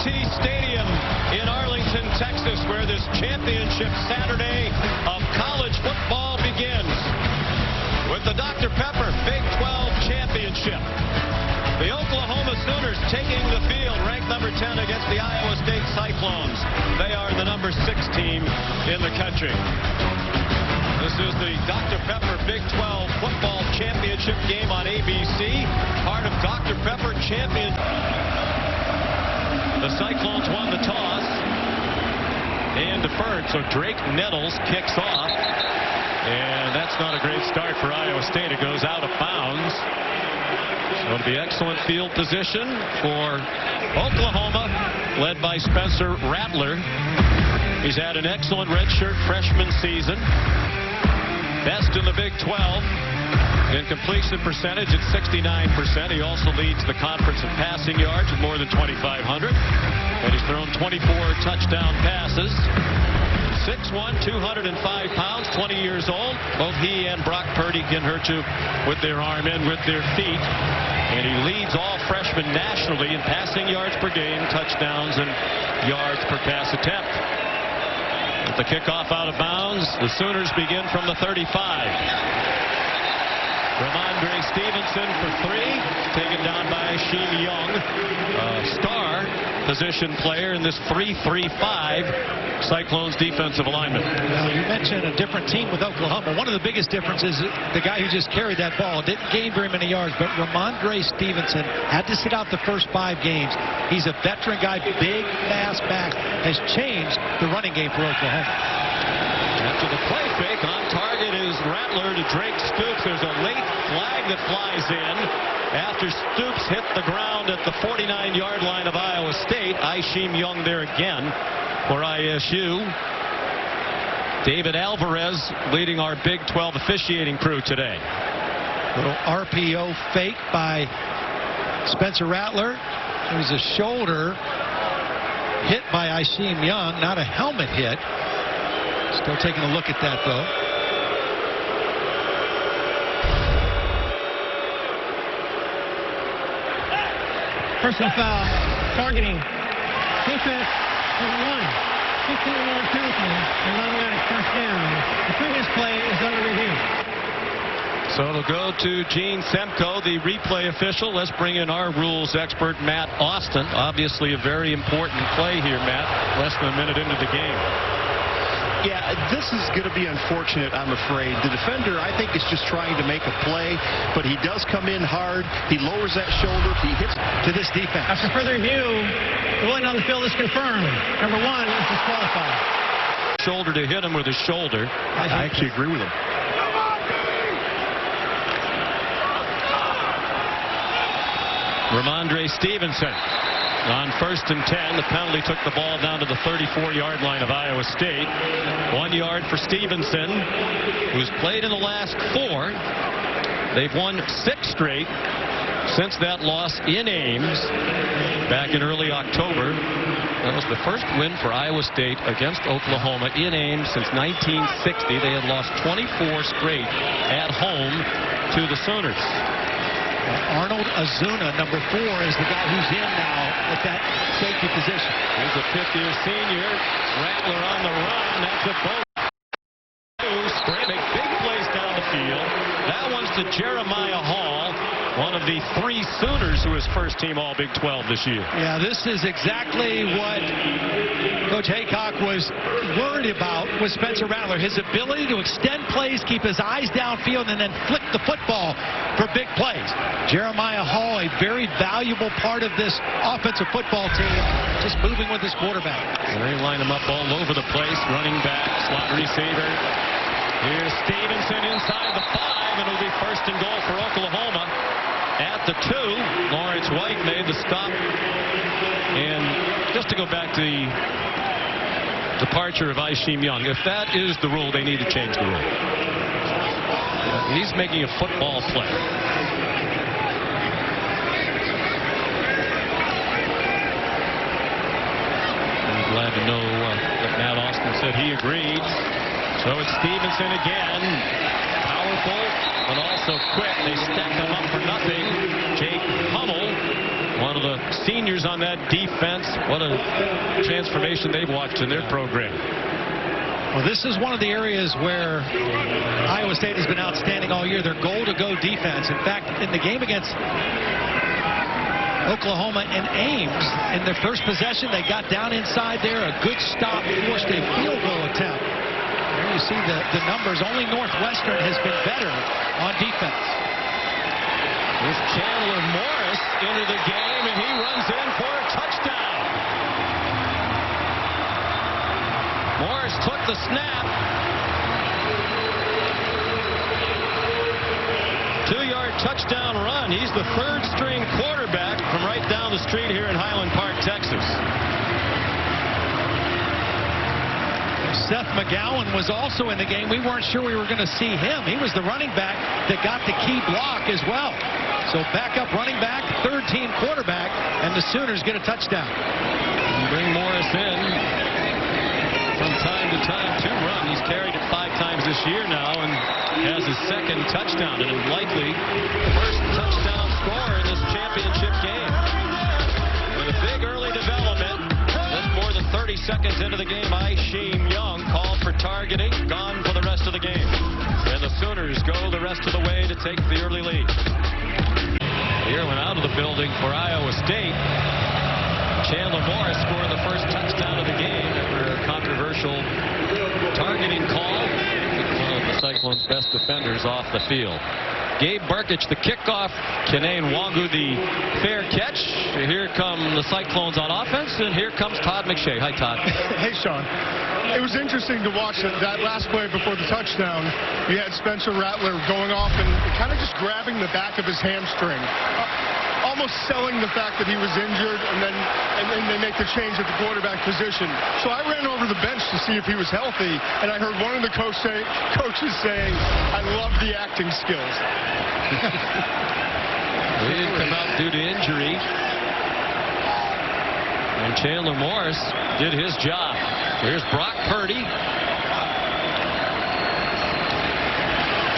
AT&T Stadium in Arlington, Texas, where this championship Saturday of college football begins with the Dr. Pepper Big 12 Championship. The Oklahoma Sooners taking the field, ranked number 10 against the Iowa State Cyclones. They are the number 6 team in the country. This is the Dr. Pepper Big 12 Football Championship game on ABC, part of Dr. Pepper Champion. The Cyclones won the toss and deferred, so Drake Nettles kicks off. And that's not a great start for Iowa State. It goes out of bounds. So it'll be excellent field position for Oklahoma, led by Spencer Rattler. He's had an excellent redshirt freshman season. Best in the Big 12 in completion percentage at 69%. He also leads the conference in passing yards with more than 2,500. And he's thrown 24 touchdown passes. 6'1", 205 pounds, 20 years old. Both he and Brock Purdy can hurt you with their arm and with their feet. And he leads all freshmen nationally in passing yards per game, touchdowns, and yards per pass attempt. With the kickoff out of bounds, the Sooners begin from the 35. Ramondre Stevenson for 3, taken down by Aishim Young, star position player in this 3-3-5 Cyclones defensive alignment. Well, you mentioned a different team with Oklahoma. One of the biggest differences is the guy who just carried that ball didn't gain very many yards, but Ramondre Stevenson had to sit out the first 5 games. He's a veteran guy, big, fast back, has changed the running game for Oklahoma. After the play fake, on target is Rattler to Drake Stoops. There's a late flag that flies in after Stoops hit the ground at the 49-yard line of Iowa State. Aishim Young there again for ISU. David Alvarez leading our Big 12 officiating crew today. Little RPO fake by Spencer Rattler. It was a shoulder hit by Aishim Young, not a helmet hit. Still taking a look at that, though. Personal foul, targeting, defense, 1, 15-yard penalty, and automatic first down. The previous play is under review. So it'll go to Gene Semko, the replay official. Let's bring in our rules expert, Matt Austin. Obviously a very important play here, Matt. Less than a minute into the game. Yeah, this is going to be unfortunate, I'm afraid. The defender, I think, is just trying to make a play, but he does come in hard. He lowers that shoulder. He hits to this defense. After further review, the ruling on the field is confirmed. Number 1 is disqualified. Shoulder to hit him with his shoulder. I actually agree with him. Ramondre Stevenson on 1st and 10. The penalty took the ball down to the 34-yard line of Iowa State. 1 yard for Stevenson, who's played in the last 4. They've won 6 straight since that loss in Ames back in early October. That was the first win for Iowa State against Oklahoma in Ames since 1960. They had lost 24 straight at home to the Sooners. Arnold Azuna, number 4, is the guy who's in now at that safety position. Here's a 5th-year senior. Rattler on the run. That's a both. Scrambling big plays down the field. That one's to Jeremiah Hall, one of the 3 Sooners who is first-team All-Big 12 this year. Yeah, this is exactly what Coach Haycock was worried about with Spencer Rattler. His ability to extend plays, keep his eyes downfield, and then flick the football for big plays. Jeremiah Hall, a very valuable part of this offensive football team, just moving with his quarterback. And they line him up all over the place. Running back, slot receiver. Here's Stevenson inside the 5, and it'll be 1st and goal for Oklahoma. At the 2, Lawrence White made the stop. And just to go back to the departure of Aishim Young, if that is the rule, they need to change the rule. He's making a football play. I'm glad to know that Matt Austin said he agreed. So it's Stevenson again. Powerful, but also quick. They stack him up for nothing. Jake Hummel one of the seniors on that defense. What a transformation they've watched in their program. Well, this is one of the areas where Iowa State has been outstanding all year. Their goal-to-go defense. In fact, in the game against Oklahoma and Ames, in their first possession, they got down inside there. A good stop forced a field goal attempt. There you see the numbers. Only Northwestern has been better on defense. Here's Chandler Morris into the game, and he runs in for a touchdown. Morris took the snap. 2-yard touchdown run. He's the third-string quarterback from right down the street here in Highland Park, Texas. Seth McGowan was also in the game. We weren't sure we were going to see him. He was the running back that got the key block as well. So backup running back, third-team quarterback, and the Sooners get a touchdown. Bring Morris in from time to time to run. He's carried it 5 times this year now and has his second touchdown, and likely first touchdown scorer in this championship game. With a big early development, just more than 30 seconds into the game, Aisheem Young called for targeting, gone for the rest of the game. And the Sooners go the rest of the way to take the early lead. Here went out of the building for Iowa State. Chandler Morris scored the first touchdown of the game after a controversial targeting call. One of the Cyclones' best defenders off the field. Gabe Burkich, the kickoff. Kenane Wangu, the fair catch. Here come the Cyclones on offense, and here comes Todd McShay. Hi, Todd. Hey, Sean. It was interesting to watch that last play before the touchdown. You had Spencer Rattler going off and kind of just grabbing the back of his hamstring. Almost selling the fact that he was injured, and then they make the change at the quarterback position. So I ran over the bench to see if he was healthy, and I heard one of the coaches saying, "I love the acting skills." He didn't come out due to injury. And Chandler Morris did his job. Here's Brock Purdy.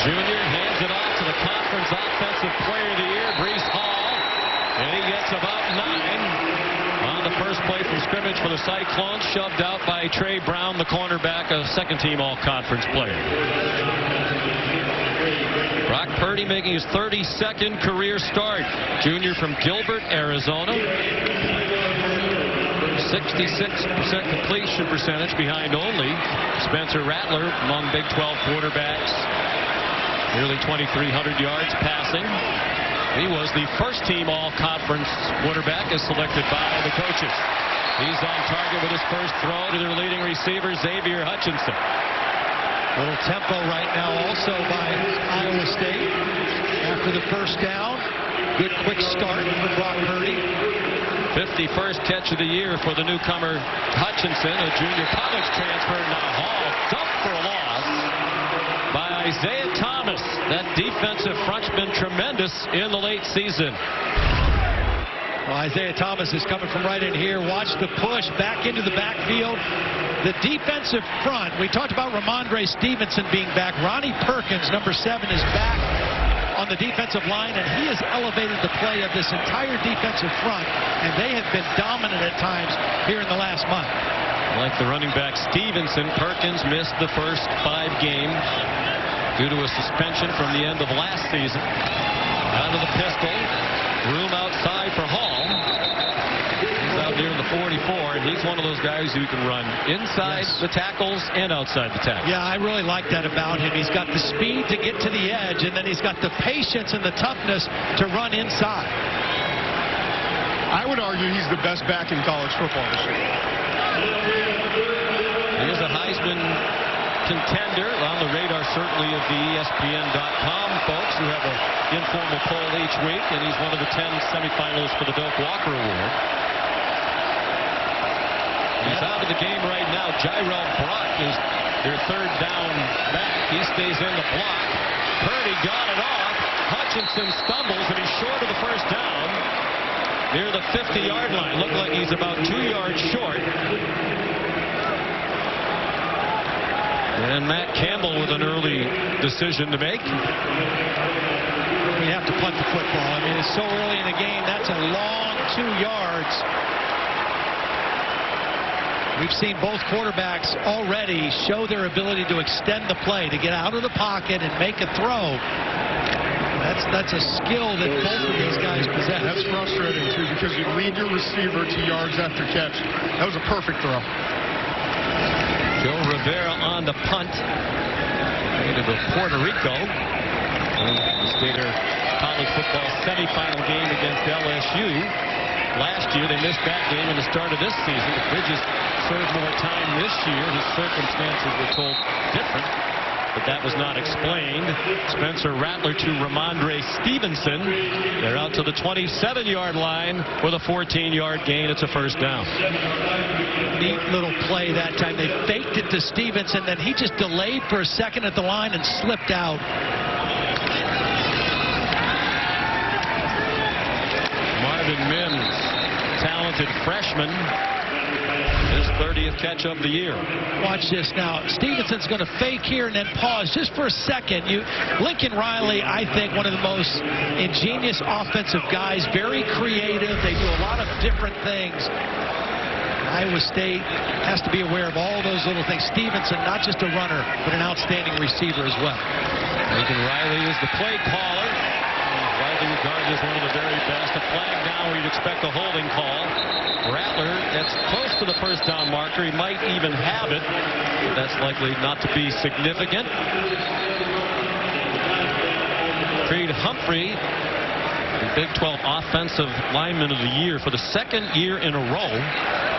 Junior hands it off to the conference offensive player of the year, Breece Hall. And he gets about 9 on the first play from scrimmage for the Cyclones, shoved out by Trey Brown, the cornerback, a second-team all-conference player. Brock Purdy making his 32nd career start. Junior from Gilbert, Arizona. 66% completion percentage behind only Spencer Rattler among Big 12 quarterbacks. Nearly 2,300 yards passing. He was the first-team all-conference quarterback as selected by the coaches. He's on target with his first throw to their leading receiver, Xavier Hutchinson. Little tempo right now also by Iowa State. After the first down, good quick start for Brock Purdy. 51st catch of the year for the newcomer Hutchinson, a junior college transfer. Now Hall dumped for a loss by Isaiah Thomas. That defensive front's been tremendous in the late season. Well, Isaiah Thomas is coming from right in here. Watch the push back into the backfield. The defensive front, we talked about Ramondre Stevenson being back. Ronnie Perkins, number 7, is back on the defensive line, and he has elevated the play of this entire defensive front, and they have been dominant at times here in the last month. Like the running back Stevenson, Perkins missed the first 5 games due to a suspension from the end of last season. Out of the pistol, room outside for Hall. He's out near the 44, and he's one of those guys who can run inside the tackles and outside the tackles. Yeah, I really like that about him. He's got the speed to get to the edge, and then he's got the patience and the toughness to run inside. I would argue he's the best back in college football this year. Here's a Heisman contender on the radar, certainly, of the ESPN.com folks who have an informal poll each week, and he's one of the 10 semifinalists for the Doak Walker Award. He's out of the game right now. Jyrell Brock is their third down back. He stays in the block. Purdy got it off. Hutchinson stumbles, and he's short of the first down near the 50-yard line. Looked like he's about 2 yards short. And Matt Campbell with an early decision to make. We have to punt the football. I mean, it's so early in the game. That's a long yards. We've seen both quarterbacks already show their ability to extend the play, to get out of the pocket and make a throw. That's a skill that both of these guys possess. That's frustrating, too, because you lead your receiver to yards after catch. That was a perfect throw. Joe Rivera on the punt into the Puerto Rico. The Stater college football semifinal game against LSU. Last year they missed that game in the start of this season. Bridges served more time this year. His circumstances were told different, but that was not explained. Spencer Rattler to Ramondre Stevenson. They're out to the 27-yard line with a 14-yard gain. It's a first down. Neat little play that time. They faked it to Stevenson, then he just delayed for a second at the line and slipped out. Marvin Mims, talented freshman. His 30th catch of the year. Watch this now. Stevenson's going to fake here and then pause just for a second. Lincoln Riley, I think, one of the most ingenious offensive guys, very creative. They do a lot of different things. Iowa State has to be aware of all those little things. Stevenson, not just a runner, but an outstanding receiver as well. Lincoln Riley is the play caller. Widely regarded as one of the very best. A flag now where you'd expect a holding call. Rattler, that's close to the first down marker. He might even have it. But that's likely not to be significant. Creed Humphrey, the Big 12 Offensive Lineman of the Year for the second year in a row.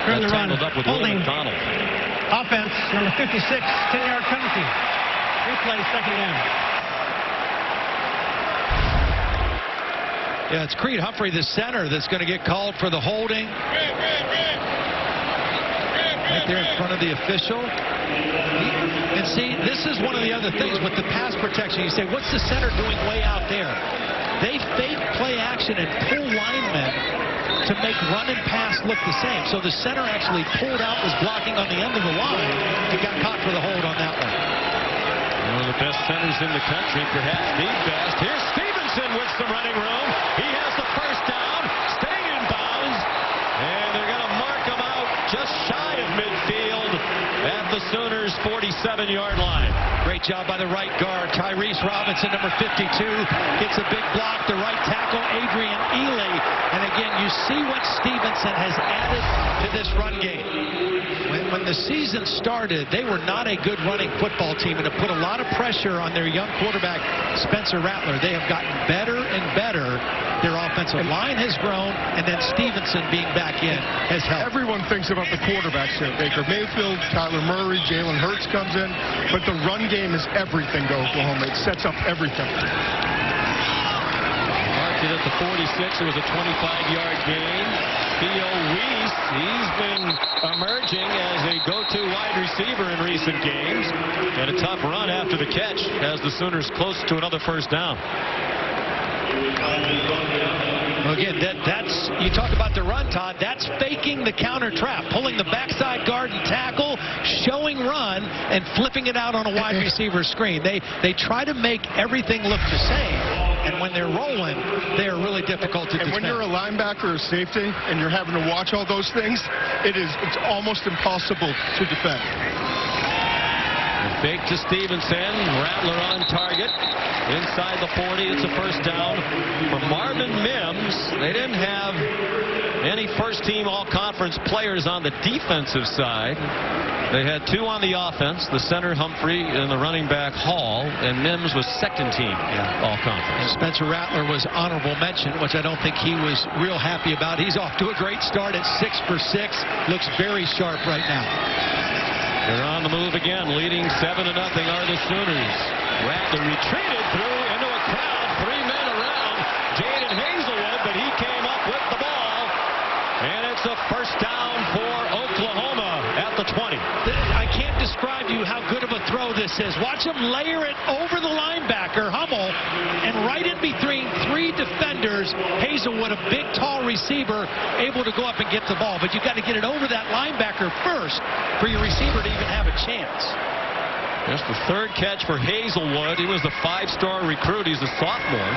Tangled up with Will McDonald. Offense, number 56, 10-yard penalty. Replay, second down. Yeah, it's Creed Humphrey, the center, that's going to get called for the holding. Right there in front of the official. And see, this is one of the other things with the pass protection. You say, what's the center doing way out there? They fake play action and pull linemen to make run and pass look the same. So the center actually pulled out, was blocking on the end of the line, and got caught for the hold on that one. One of the best centers in the country, perhaps the best. Here's Stevenson with some running room. He has the first down, staying in bounds, and they're going to mark him out just shy of midfield at the Sooners' 47-yard line. Great job by the right guard. Tyrese Robinson, number 52, gets a big block. The right tackle, Adrian Ely. And again, you see what Stevenson has added to this run game. When the season started, they were not a good running football team, and it put a lot of pressure on their young quarterback, Spencer Rattler. They have gotten better and better. Their offensive line has grown, and then Stevenson being back in has helped. Everyone thinks about the quarterbacks here. Baker Mayfield, Kyler Murray, Jalen Hurts comes in, but the run game is everything to Oklahoma. It sets up everything. Marked it at the 46. It was a 25-yard gain. Theo Weiss, he's been emerging as a go-to wide receiver in recent games. And a tough run after the catch has the Sooners close to another first down. Well, again, that's, you talk about the run, Todd, that's faking the counter trap, pulling the backside guard and tackle, showing run, and flipping it out on a wide receiver screen. They try to make everything look the same, and when they're rolling, they are really difficult to defend. And when you're a linebacker or safety and you're having to watch all those things, it's almost impossible to defend. Fake to Stevenson. Rattler on target. Inside the 40. It's a first down for Marvin Mims. They didn't have any first-team all-conference players on the defensive side. They had two on the offense, the center Humphrey and the running back Hall, and Mims was second-team all-conference. Spencer Rattler was honorable mention, which I don't think he was real happy about. He's off to a great start at 6 for 6. Looks very sharp right now. They're on the move again, leading 7-0 are the Sooners. Rattler retreated through into a crowd, 3 men around Jaden Hazelwood, but he came up with the ball, and it's a first down for Oklahoma at the 20. I can't describe to you how good of a throw this is. Watch him layer it over the linebacker, Hummel, and right in between 3 defenders, Hazelwood, a big, tall receiver, able to go up and get the ball. But you've got to get it over that linebacker first for your receiver to even have a chance. That's the third catch for Hazelwood. He was the 5-star recruit. He's a sophomore.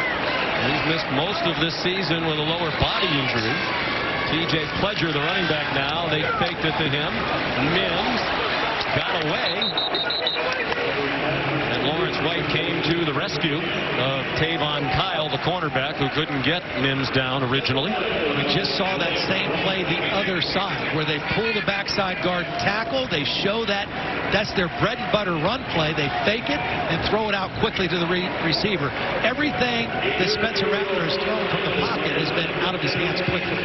He's missed most of this season with a lower body injury. TJ Pledger, the running back now. They faked it to him. Mims got away. And Lawrence White came to the rescue of Tavon Kyle, the cornerback, who couldn't get Mims down originally. We just saw that same play the other side, where they pull the backside guard and tackle. They show that that's their bread and butter run play. They fake it and throw it out quickly to the receiver. Everything that Spencer Rattler has thrown from the pocket has been out of his hands quickly.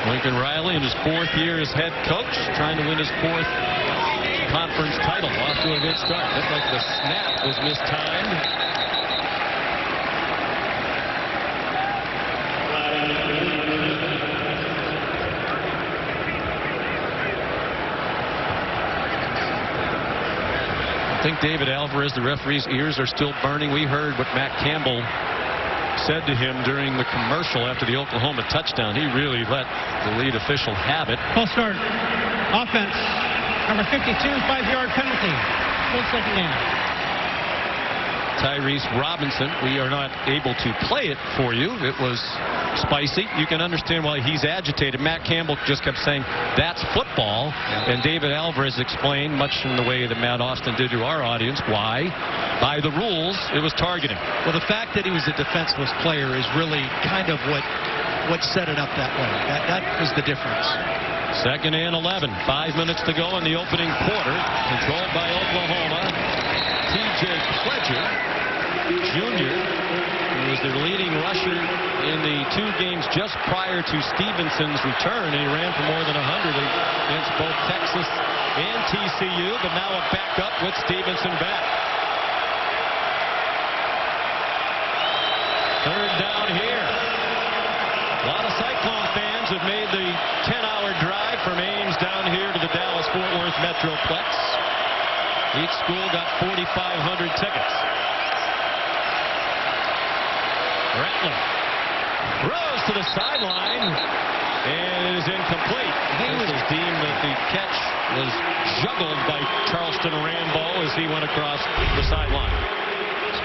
Lincoln Riley in his 4th year as head coach, trying to win his 4th conference title. Off to a good start. Looked like the snap was mistimed. I think David Alvarez, the referee's ears are still burning. We heard what Matt Campbell said to him during the commercial after the Oklahoma touchdown. He really let the lead official have it. Full start. Offense. Number 52, 5-yard penalty. Full second down. Tyrese Robinson. We are not able to play it for you. It was spicy. You can understand why he's agitated. Matt Campbell just kept saying, that's football. And David Alvarez explained, much in the way that Matt Austin did to our audience, why, by the rules, it was targeting. Well, the fact that he was a defenseless player is really kind of what set it up that way. That was the difference. 2nd and 11. 5 minutes to go in the opening quarter. Controlled by Oklahoma. TJ Pledger, Jr., who was their leading rusher in the 2 games just prior to Stevenson's return, and he ran for more than 100 against both Texas and TCU, but now a backup with Stevenson back. 3rd down here. A lot of Cyclone fans have made the 10-hour drive from Ames down here to the Dallas-Fort Worth Metroplex. Each school got 4,500 tickets. Rattler throws to the sideline, and it is incomplete. It was deemed that the catch was juggled by Charleston Rambo as he went across the sideline.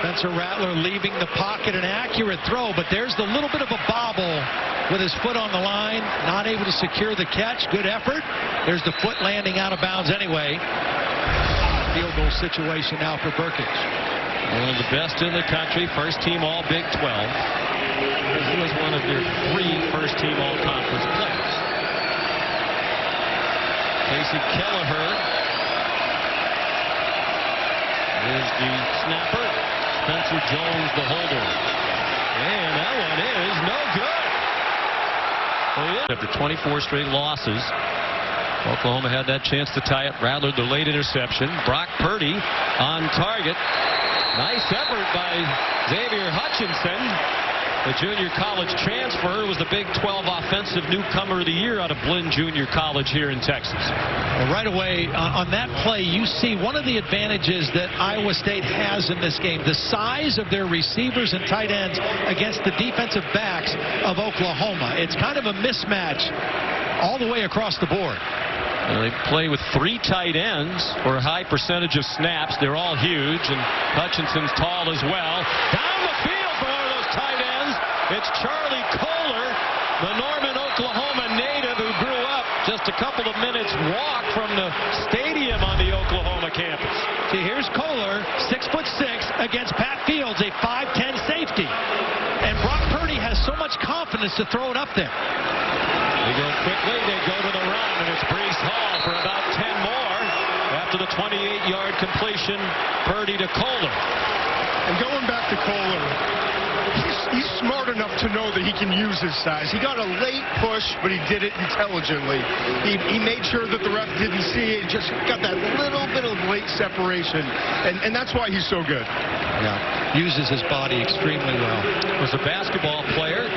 Spencer Rattler leaving the pocket, an accurate throw, but there's the little bit of a bobble with his foot on the line, not able to secure the catch. Good effort. There's the foot landing out of bounds anyway. Field goal situation now for Burkett. One of the best in the country, first team all Big 12. He was one of their 3 first-team all-conference players. Casey Kelleher is the snapper. Spencer Jones the holder. And that one is no good. After 24 straight losses, Oklahoma had that chance to tie it. Rattler, the late interception. Brock Purdy on target. Nice effort by Xavier Hutchinson. The junior college transfer was the Big 12 offensive newcomer of the year out of Blinn Junior College here in Texas. Well, right away on that play, you see one of the advantages that Iowa State has in this game, the size of their receivers and tight ends against the defensive backs of Oklahoma. It's kind of a mismatch all the way across the board. They play with 3 tight ends for a high percentage of snaps. They're all huge, and Hutchinson's tall as well. Down the field for one of those tight ends. It's Charlie Kohler, the Norman, Oklahoma native who grew up just a couple of minutes walk from the stadium on the Oklahoma campus. See, here's Kohler, 6'6", against Pat Fields, a 5'10" safety. And Brock Purdy has so much confidence to throw it up there. They go quickly, they go to the run, and it's Breece Hall for about 10 more. After the 28-yard completion, Purdy to Kohler. And going back to Kohler, he's smart enough to know that he can use his size. He got a late push, but he did it intelligently. He made sure that the ref didn't see it, just got that little bit of late separation, and that's why he's so good. Yeah, uses his body extremely well. Was a basketball player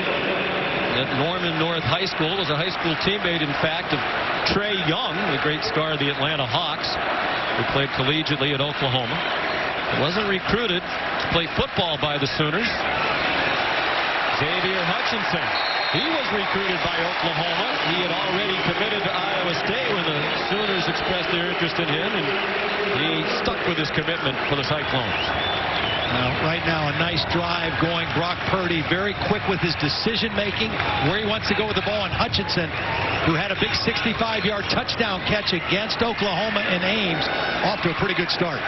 at Norman North High School, was a high school teammate, in fact, of Trey Young, the great star of the Atlanta Hawks, who played collegiately at Oklahoma. Wasn't recruited to play football by the Sooners. Xavier Hutchinson. He was recruited by Oklahoma. He had already committed to Iowa State when the Sooners expressed their interest in him, and he stuck with his commitment for the Cyclones. Right now, a nice drive going. Brock Purdy very quick with his decision-making, where he wants to go with the ball. And Hutchinson, who had a big 65-yard touchdown catch against Oklahoma in Ames, off to a pretty good start.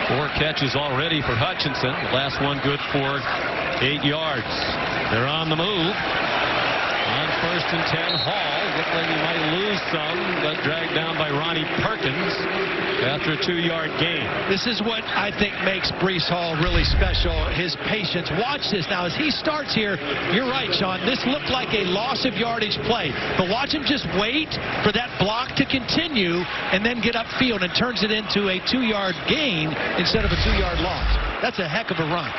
Four catches already for Hutchinson. The last one good for 8 yards. They're on the move. On 1st and 10, Hall. Looked like he might lose some. Got dragged down by Ronnie Perkins after a 2-yard gain. This is what I think makes Breece Hall really special, his patience. Watch this now as he starts here. You're right, Sean. This looked like a loss of yardage play. But watch him just wait for that block to continue and then get upfield and turns it into a 2-yard gain instead of a 2-yard loss. That's a heck of a run.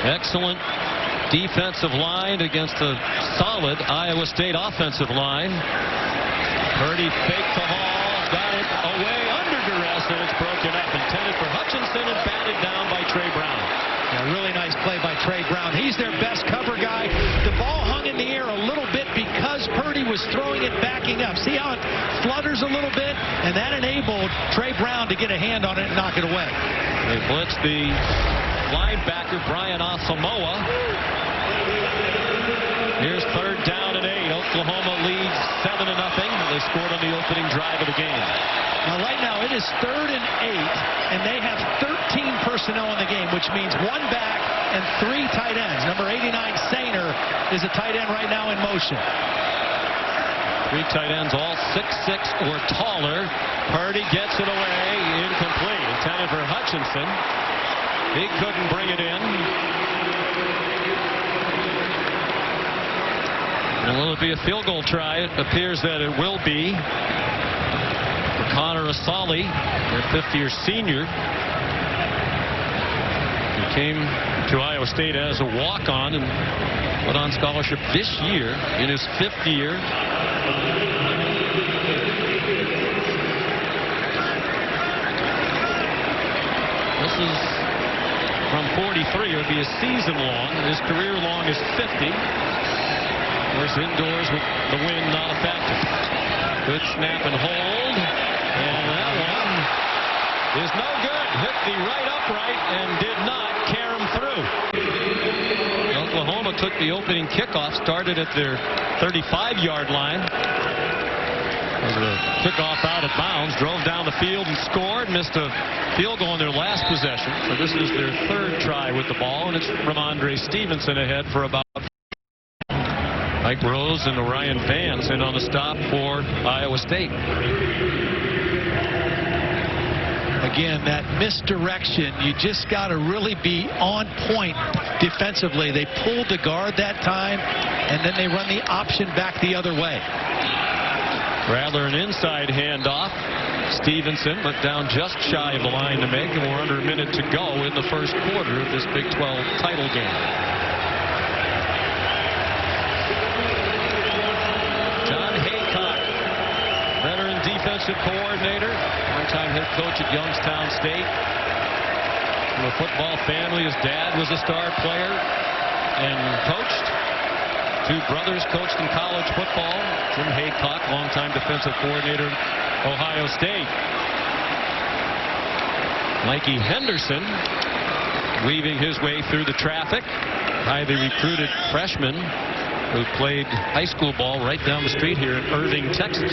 Excellent defensive line against a solid Iowa State offensive line. Purdy faked to Hall, got it away under duress, and it's broken up. Intended for Hutchinson and batted down by Trey Brown. Yeah, really nice play by Trey Brown. He's their best cover guy. The ball hung in the air a little bit because Purdy was throwing it backing up. See how it flutters a little bit? And that enabled Trey Brown to get a hand on it and knock it away. They blitzed the linebacker Brian Asamoah. Here's 3rd down and 8. Oklahoma leads 7-0. They scored on the opening drive of the game. Now right now it is 3rd and 8, and they have 13 personnel in the game, which means 1 back and 3 tight ends. Number 89, Sainer, is a tight end right now in motion. 3 tight ends, all 6'6" or taller. Purdy gets it away, incomplete. Intended for Hutchinson. He couldn't bring it in. And will it be a field goal try? It appears that it will be. For Connor Asali, their 5th-year senior. He came to Iowa State as a walk-on and went on scholarship this year in his 5th year. This is from 43. It would be a season long. His career long is 50. Of course, indoors with the wind not a factor. Good snap and hold. And that one is no good. Hit the right upright and did not carry him through. Oklahoma took the opening kickoff, started at their 35-yard line. The kickoff out of bounds, drove down the field and scored. Missed a field goal on their last possession. So this is their 3rd try with the ball, and it's Ramondre Stevenson ahead for about. Mike Rose and Orion Vance in on the stop for Iowa State. Again, that misdirection, you just got to really be on point defensively. They pulled the guard that time, and then they run the option back the other way. Rattler an inside handoff. Stevenson went down just shy of the line to make, and we're under a minute to go in the 1st quarter of this Big 12 title game. Defensive coordinator, one-time head coach at Youngstown State. From a football family, his dad was a star player and coached. 2 brothers coached in college football. Jim Haycock, longtime defensive coordinator at Ohio State. Mikey Henderson weaving his way through the traffic. Highly recruited freshman who played high school ball right down the street here in Irving, Texas.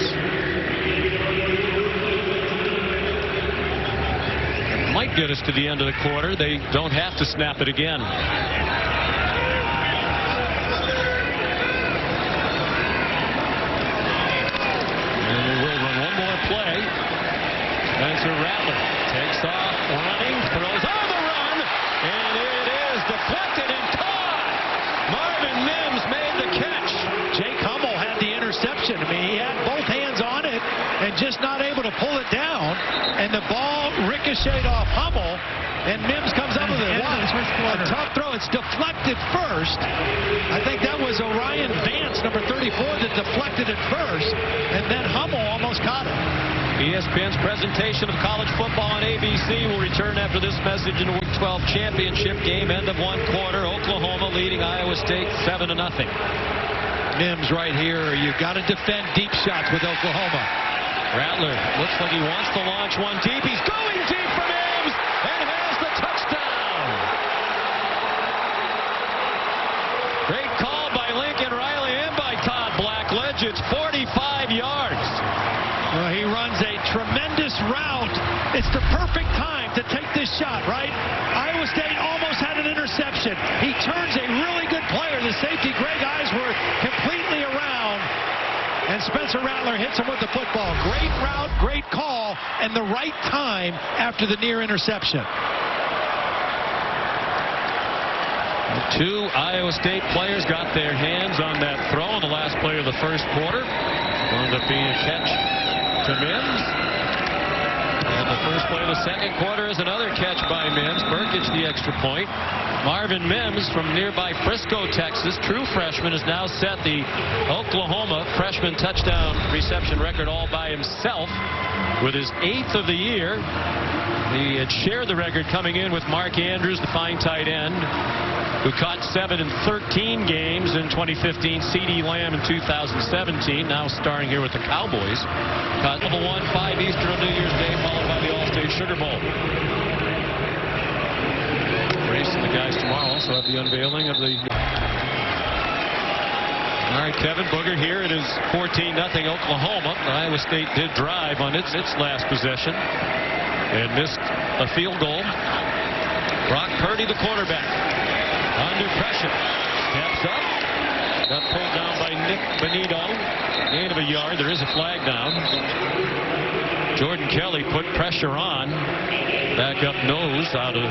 Might get us to the end of the quarter. They don't have to snap it again. And they will run one more play. Spencer Rattler takes off, running, throws on the run, and it is deflected and caught. Marvin Mims made the catch. Jake Hummel had the interception. I mean, he had both hands on it and just not able to pull it down. And the ball ricocheted off Hummel, and Mims comes up with it. Wow, a tough throw. It's deflected first. I think that was Orion Vance, number 34, that deflected it first, and then Hummel almost caught it. ESPN's presentation of college football on ABC will return after this message in the Big 12 championship game. End of 1 quarter. Oklahoma leading Iowa State 7-0. Mims right here. You've got to defend deep shots with Oklahoma. Rattler looks like he wants to launch one deep. He's going deep for Mims and has the touchdown. Great call by Lincoln Riley and by Todd Blackledge. It's 45 yards. Well, he runs a tremendous route. It's the perfect time to take this shot, right? Iowa State almost had an interception. He turns a really good player, the safety Greg Eisworth, completely around. And Spencer Rattler hits him with the football. Great route, great call, and the right time after the near interception. Two Iowa State players got their hands on that throw in the last play of the first quarter. Wound up being a catch to Mims. And the first play of the second quarter is another catch by Mims. Burkage the extra point. Marvin Mims from nearby Frisco, Texas, true freshman, has now set the Oklahoma freshman touchdown reception record all by himself with his 8th of the year. He had shared the record coming in with Mark Andrews, the fine tight end, who caught 7 in 13 games in 2015, C.D. Lamb in 2017, now starring here with the Cowboys. Caught level 1, 5 Eastern on New Year's Day, followed by the All-State Sugar Bowl. Grace and the guys tomorrow also have the unveiling of the... All right, Kevin Booger here. It is 14-0 Oklahoma. Iowa State did drive on its last possession and missed a field goal. Brock Purdy, the quarterback, under pressure, steps up, got pulled down by Nick Benito, gain of a yard. There is a flag down. Jordan Kelly put pressure on, back up nose out of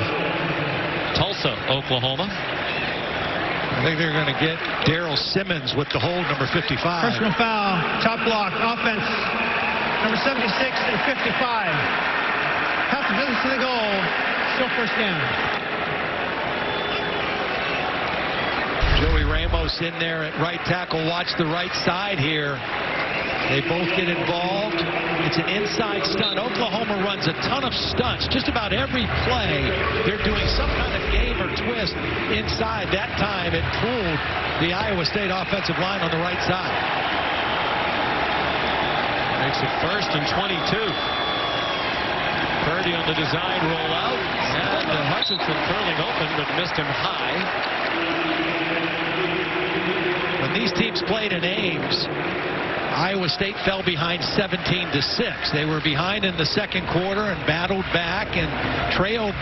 Tulsa, Oklahoma. I think they're going to get Darrell Simmons with the hold, number 55. Personal foul, top block, offense, number 76 and 55. Half the distance to the goal, still first down. Joey Ramos in there at right tackle. Watch the right side here. They both get involved. It's an inside stunt. Oklahoma runs a ton of stunts. Just about every play, they're doing some kind of game or twist inside. That time, it fooled the Iowa State offensive line on the right side. Makes it 1st and 22. Purdy on the design rollout. And Hutchinson curling open, but missed him high. When these teams played in Ames, Iowa State fell behind 17-6. They were behind in the second quarter and battled back and trailed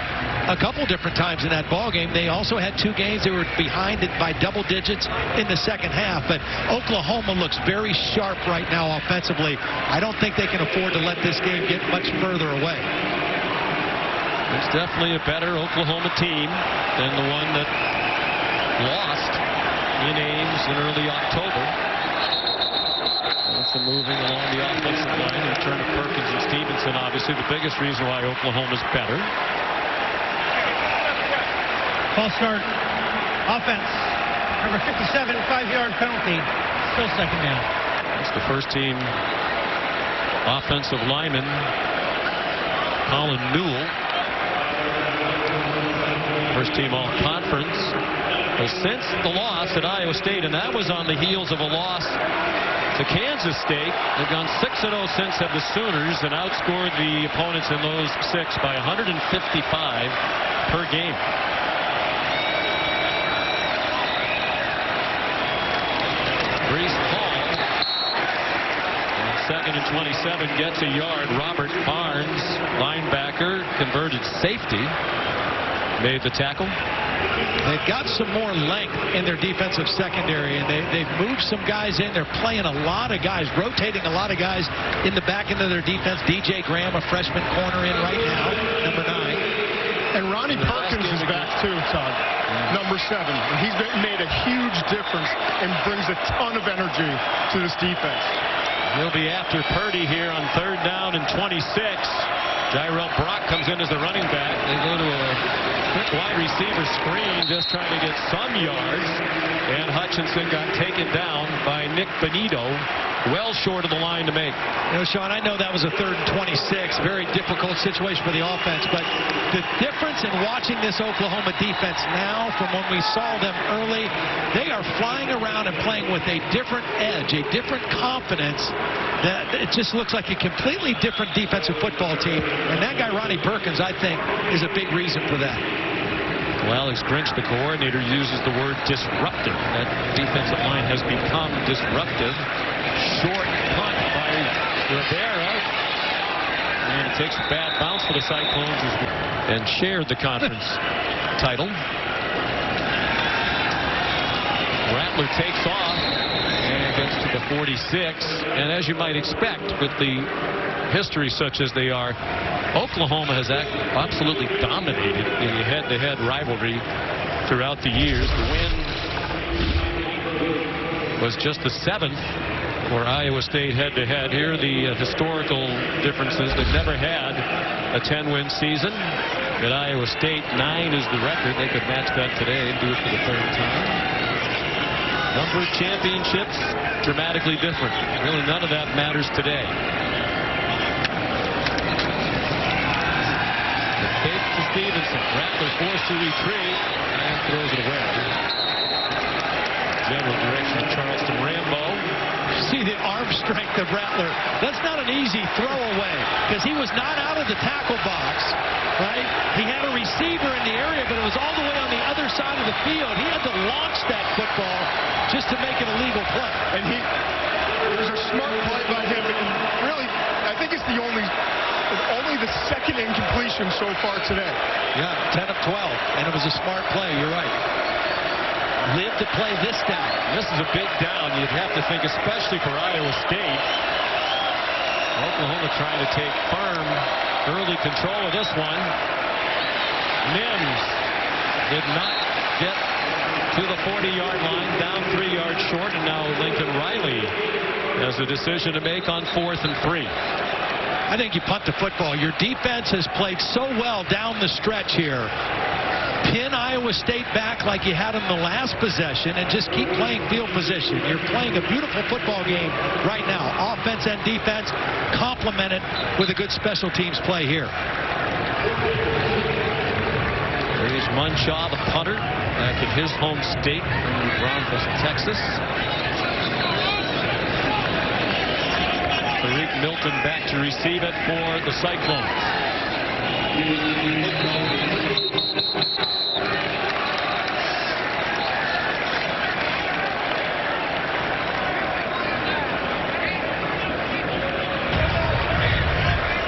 a couple different times in that ball game. They also had 2 games they were behind it by double digits in the second half. But Oklahoma looks very sharp right now offensively. I don't think they can afford to let this game get much further away. It's definitely a better Oklahoma team than the one that lost in Ames in early October. That's the moving along the offensive line. The return of Perkins and Stevenson, obviously the biggest reason why Oklahoma's better. False start, offense, number 57, 5-yard penalty, still second down. It's the first team offensive lineman, Colin Newell. First team all-conference. Well, since the loss at Iowa State, and that was on the heels of a loss to Kansas State, they've gone 6-0 since, have the Sooners, and outscored the opponents in those 6 by 155 per game. Brees Hall, on 2nd and 27, gets a yard. Robert Barnes, linebacker, converted safety, made the tackle. They've got some more length in their defensive secondary, and they've moved some guys in. They're playing a lot of guys, rotating a lot of guys in the back end of their defense. DJ Graham, a freshman corner in right now, number 9. And Ronnie Perkins is back too, Todd. Number 7. And he's made a huge difference and brings a ton of energy to this defense. He'll be after Purdy here on 3rd down and 26. Tyrell Brock comes in as the running back. They go to a quick wide receiver screen, just trying to get some yards. And Hutchinson got taken down by Nick Benito, well short of the line to make. You know, Sean, I know that was a 3rd and 26. Very difficult situation for the offense. But the difference in watching this Oklahoma defense now from when we saw them early, they are flying around and playing with a different edge, a different confidence. That it just looks like a completely different defensive football team. And that guy, Ronnie Perkins, I think, is a big reason for that. Well, Alex Grinch, the coordinator, uses the word disruptive. That defensive line has become disruptive. Short punt by Rivera. And it takes a bad bounce for the Cyclones and shared the conference title. Rattler takes off and gets to the 46. And as you might expect, with the history such as they are, Oklahoma has absolutely dominated the head-to-head rivalry throughout the years. The win was just the 7th for Iowa State head-to-head. Here are the historical differences. They've never had a 10-win season. At Iowa State, 9 is the record. They could match that today and do it for the 3rd time. Number of championships, dramatically different. Really, none of that matters today. Stevenson. Rattler forced to retreat and throws it away. General direction of Charleston Rambo. See the arm strength of Rattler. That's not an easy throw away because he was not out of the tackle box, right? He had a receiver in the area, but it was all the way on the other side of the field. He had to launch that football just to make it a legal play. And it was a smart play by him. And really, I think it's only the 2nd incompletion so far today. Yeah, 10 of 12, and it was a smart play. You're right. Live to play this down. This is a big down. You'd have to think, especially for Iowa State. Oklahoma trying to take firm early control of this one. Mims did not get to the 40-yard line, down 3 yards short, and now Lincoln Riley has a decision to make on 4th and 3. I think you punt the football. Your defense has played so well down the stretch here. Pin Iowa State back like you had in the last possession and just keep playing field position. You're playing a beautiful football game right now. Offense and defense complemented with a good special teams play here. There's Munshaw, the punter, back at his home state in Bronzeville, Texas. Tariq Milton back to receive it for the Cyclones.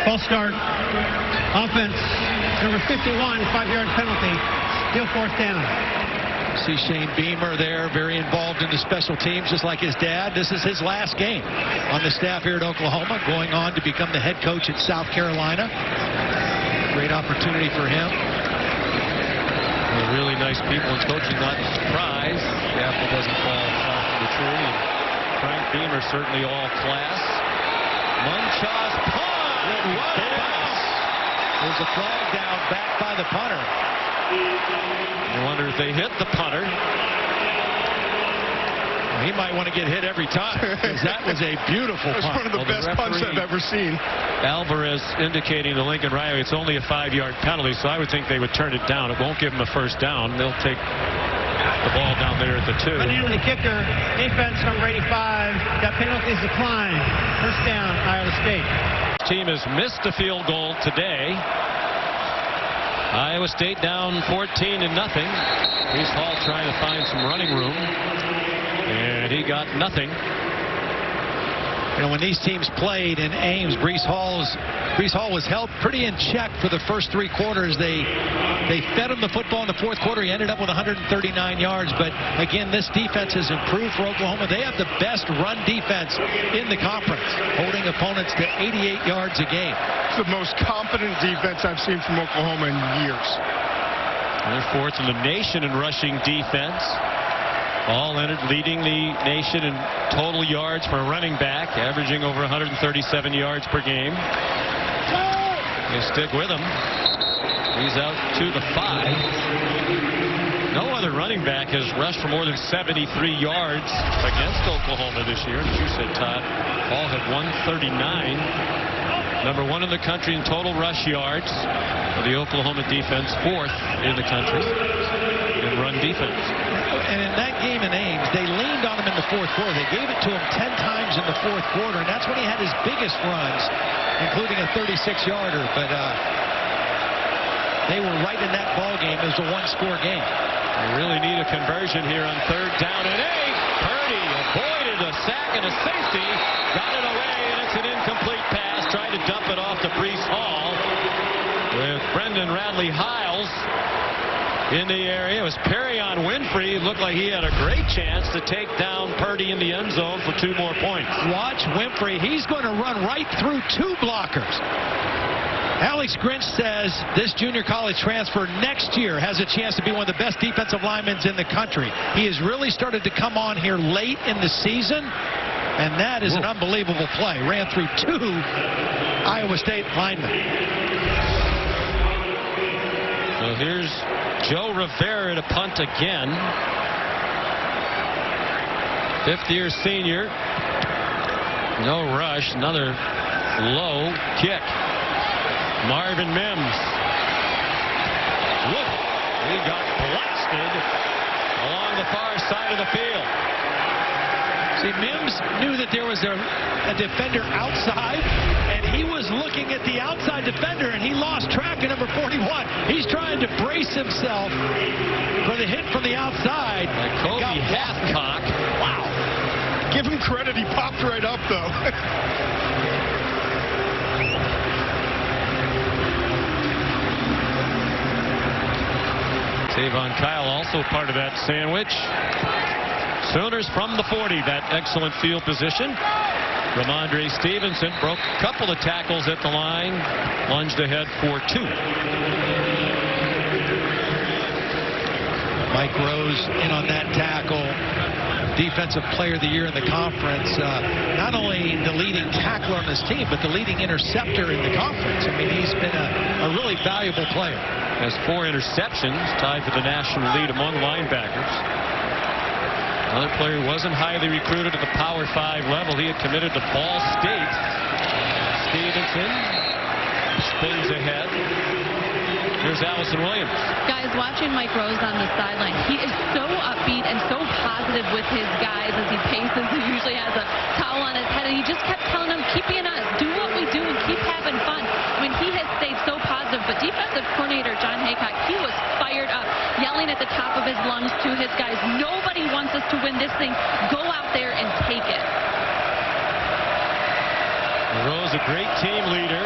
False start. Offense. Number 51, 5-yard penalty. Still 4th down. See Shane Beamer there, very involved in the special teams, just like his dad. This is his last game on the staff here at Oklahoma, going on to become the head coach at South Carolina. Great opportunity for him. Well, really nice people in coaching, not a surprise. The apple doesn't fall far from the tree. And Frank Beamer certainly all class. Munchaw's punt. What a bounce. There's a flag down back by the punter. I wonder if they hit the punter. He might want to get hit every time, because that was a beautiful punt. That was one of the best punts I've ever seen. Alvarez indicating to Lincoln Riley it's only a 5-yard penalty, so I would think they would turn it down. It won't give them a 1st down. They'll take the ball down there at the 2. Running in the kicker, defense number 85. Got penalties declined. 1st down, Iowa State. This team has missed a field goal today. Iowa State down 14-0. Brees Hall trying to find some running room, and he got nothing. You know, when these teams played in Ames, Brees Hall was held pretty in check for the first 3 quarters. They fed him the football in the 4th quarter. He ended up with 139 yards. But again, this defense has improved for Oklahoma. They have the best run defense in the conference, holding opponents to 88 yards a game. It's the most competent defense I've seen from Oklahoma in years. They're 4th in the nation in rushing defense. All entered, leading the nation in total yards for a running back, averaging over 137 yards per game. They stick with him. He's out to the 5. No other running back has rushed for more than 73 yards against Oklahoma this year. As you said, Todd, Paul had 139. Number 1 in the country in total rush yards for the Oklahoma defense, 4th in the country in run defense. And in that game in Ames, they leaned on him in the 4th quarter. They gave it to him 10 times in the 4th quarter, and that's when he had his biggest runs, including a 36-yarder. But they were right in that ball game. It was a one-score game. They really need a conversion here on 3rd down and 8. Purdy avoided a sack and a safety, got it away, and it's an incomplete pass. Tried to dump it off to Breece Hall with Brendan Radley-Hiles in the area. It was Perrion Winfrey. Looked like he had a great chance to take down Purdy in the end zone for 2 more points. Watch Winfrey. He's going to run right through 2 blockers. Alex Grinch says this junior college transfer next year has a chance to be one of the best defensive linemen in the country. He has really started to come on here late in the season, and that is an unbelievable play. Ran through 2 Iowa State linemen. So here's Joe Rivera to punt again. 5th-year senior. No rush. Another low kick. Marvin Mims. Whoop. He got blasted along the far side of the field. See, Mims knew that there was a defender outside, and he was looking at the outside defender, and he lost track of number 41. He's trying to brace himself for the hit from the outside. Kobe Hathcock. Wow. Give him credit. He popped right up, though. Tavon Kyle also part of that sandwich. Sooners from the 40. That excellent field position. Ramondre Stevenson broke a couple of tackles at the line. Lunged ahead for 2. Mike Rose in on that tackle. Defensive player of the year in the conference. Not only the leading tackler on this team, but the leading interceptor in the conference. I mean, he's been a really valuable player. Has 4 interceptions, tied for the national lead among linebackers. Another player who wasn't highly recruited at the Power 5 level. He had committed to Ball State. Stevenson spins ahead. Here's Allison Williams. Guys, watching Mike Rose on the sideline, he is so upbeat and so positive with his guys as he paces. He usually has a towel on his head, and he just kept telling them, keep being us, do what we do, and keep having fun. I mean, he has stayed so positive, but defensive coordinator John Haycock, he was fired up, yelling at the top of his lungs to his guys, nobody wants us to win this thing. Go out there and take it. Rose, a great team leader.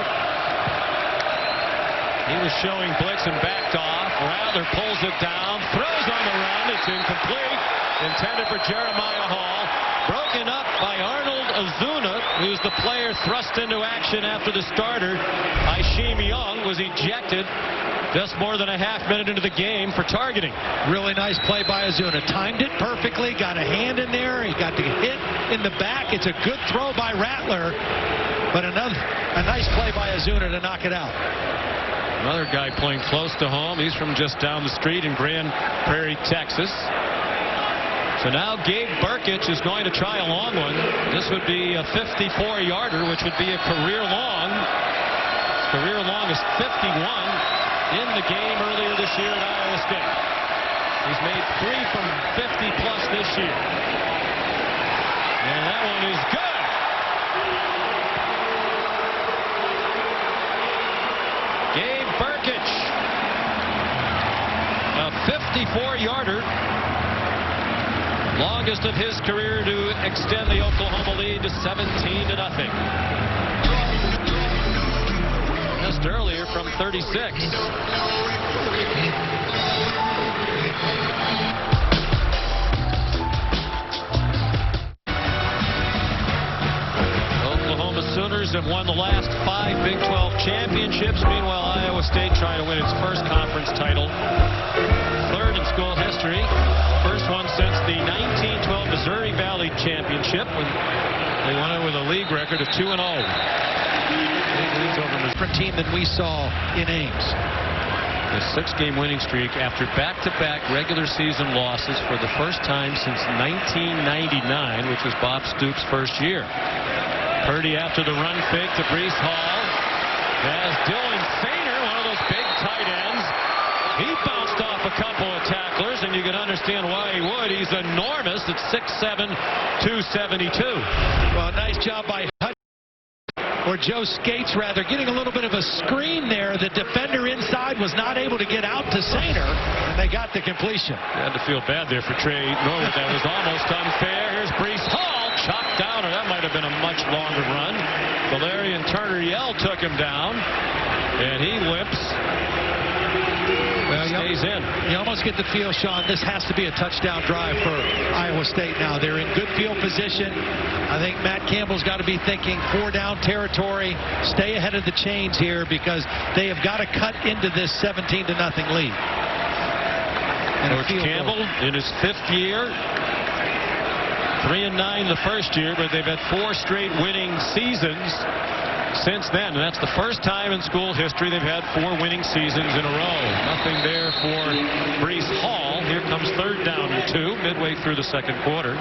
He was showing blitz and backed off. Rattler pulls it down, throws on the run. It's incomplete. Intended for Jeremiah Hall. Broken up by Arnold Azuna, who's the player thrust into action after the starter. Ishim Young was ejected just more than a half minute into the game for targeting. Really nice play by Azuna. Timed it perfectly. Got a hand in there. He got the hit in the back. It's a good throw by Rattler. But a nice play by Azuna to knock it out. Another guy playing close to home. He's from just down the street in Grand Prairie, Texas. So now Gabe Burkich is going to try a long one. This would be a 54-yarder, which would be a career long. Career long is 51 in the game earlier this year at Iowa State. He's made 3 from 50-plus this year. And that one is good. Gabe Burkich, a 54-yarder, longest of his career to extend the Oklahoma lead to 17-0. Just earlier from 36. Sooners have won the last 5 Big 12 championships. Meanwhile, Iowa State trying to win its first conference title. 3rd in school history. First one since the 1912 Missouri Valley Championship, when they won it with a league record of 2-0. Different team than we saw in Ames. A 6-game winning streak after back-to-back regular season losses for the first time since 1999, which was Bob Stoops' first year. Purdy after the run fake to Breece Hall. As Dylan Sainer, one of those big tight ends, he bounced off a couple of tacklers, and you can understand why he would. He's enormous at 6'7", 272. Well, nice job by Hutch. Or Joe Skates, rather, getting a little bit of a screen there. The defender inside was not able to get out to Sainer, and they got the completion. You had to feel bad there for Trey Norwood. That was almost unfair. Here's Breece Hall, chopped down, or that might have been a much longer run. Valerian Turner-Yell took him down, and he limps. Well, stays in. You almost get the feel, Sean, this has to be a touchdown drive for Iowa State now. They're in good field position. I think Matt Campbell's got to be thinking 4-down territory, stay ahead of the chains here, because they have got to cut into this 17-0 lead. Coach Campbell in his 5th year, 3-9 the first year, but they've had 4 straight winning seasons since then, and that's the first time in school history they've had 4 winning seasons in a row. Nothing there for Breece Hall. Here comes 3rd down and 2 midway through the 2nd quarter.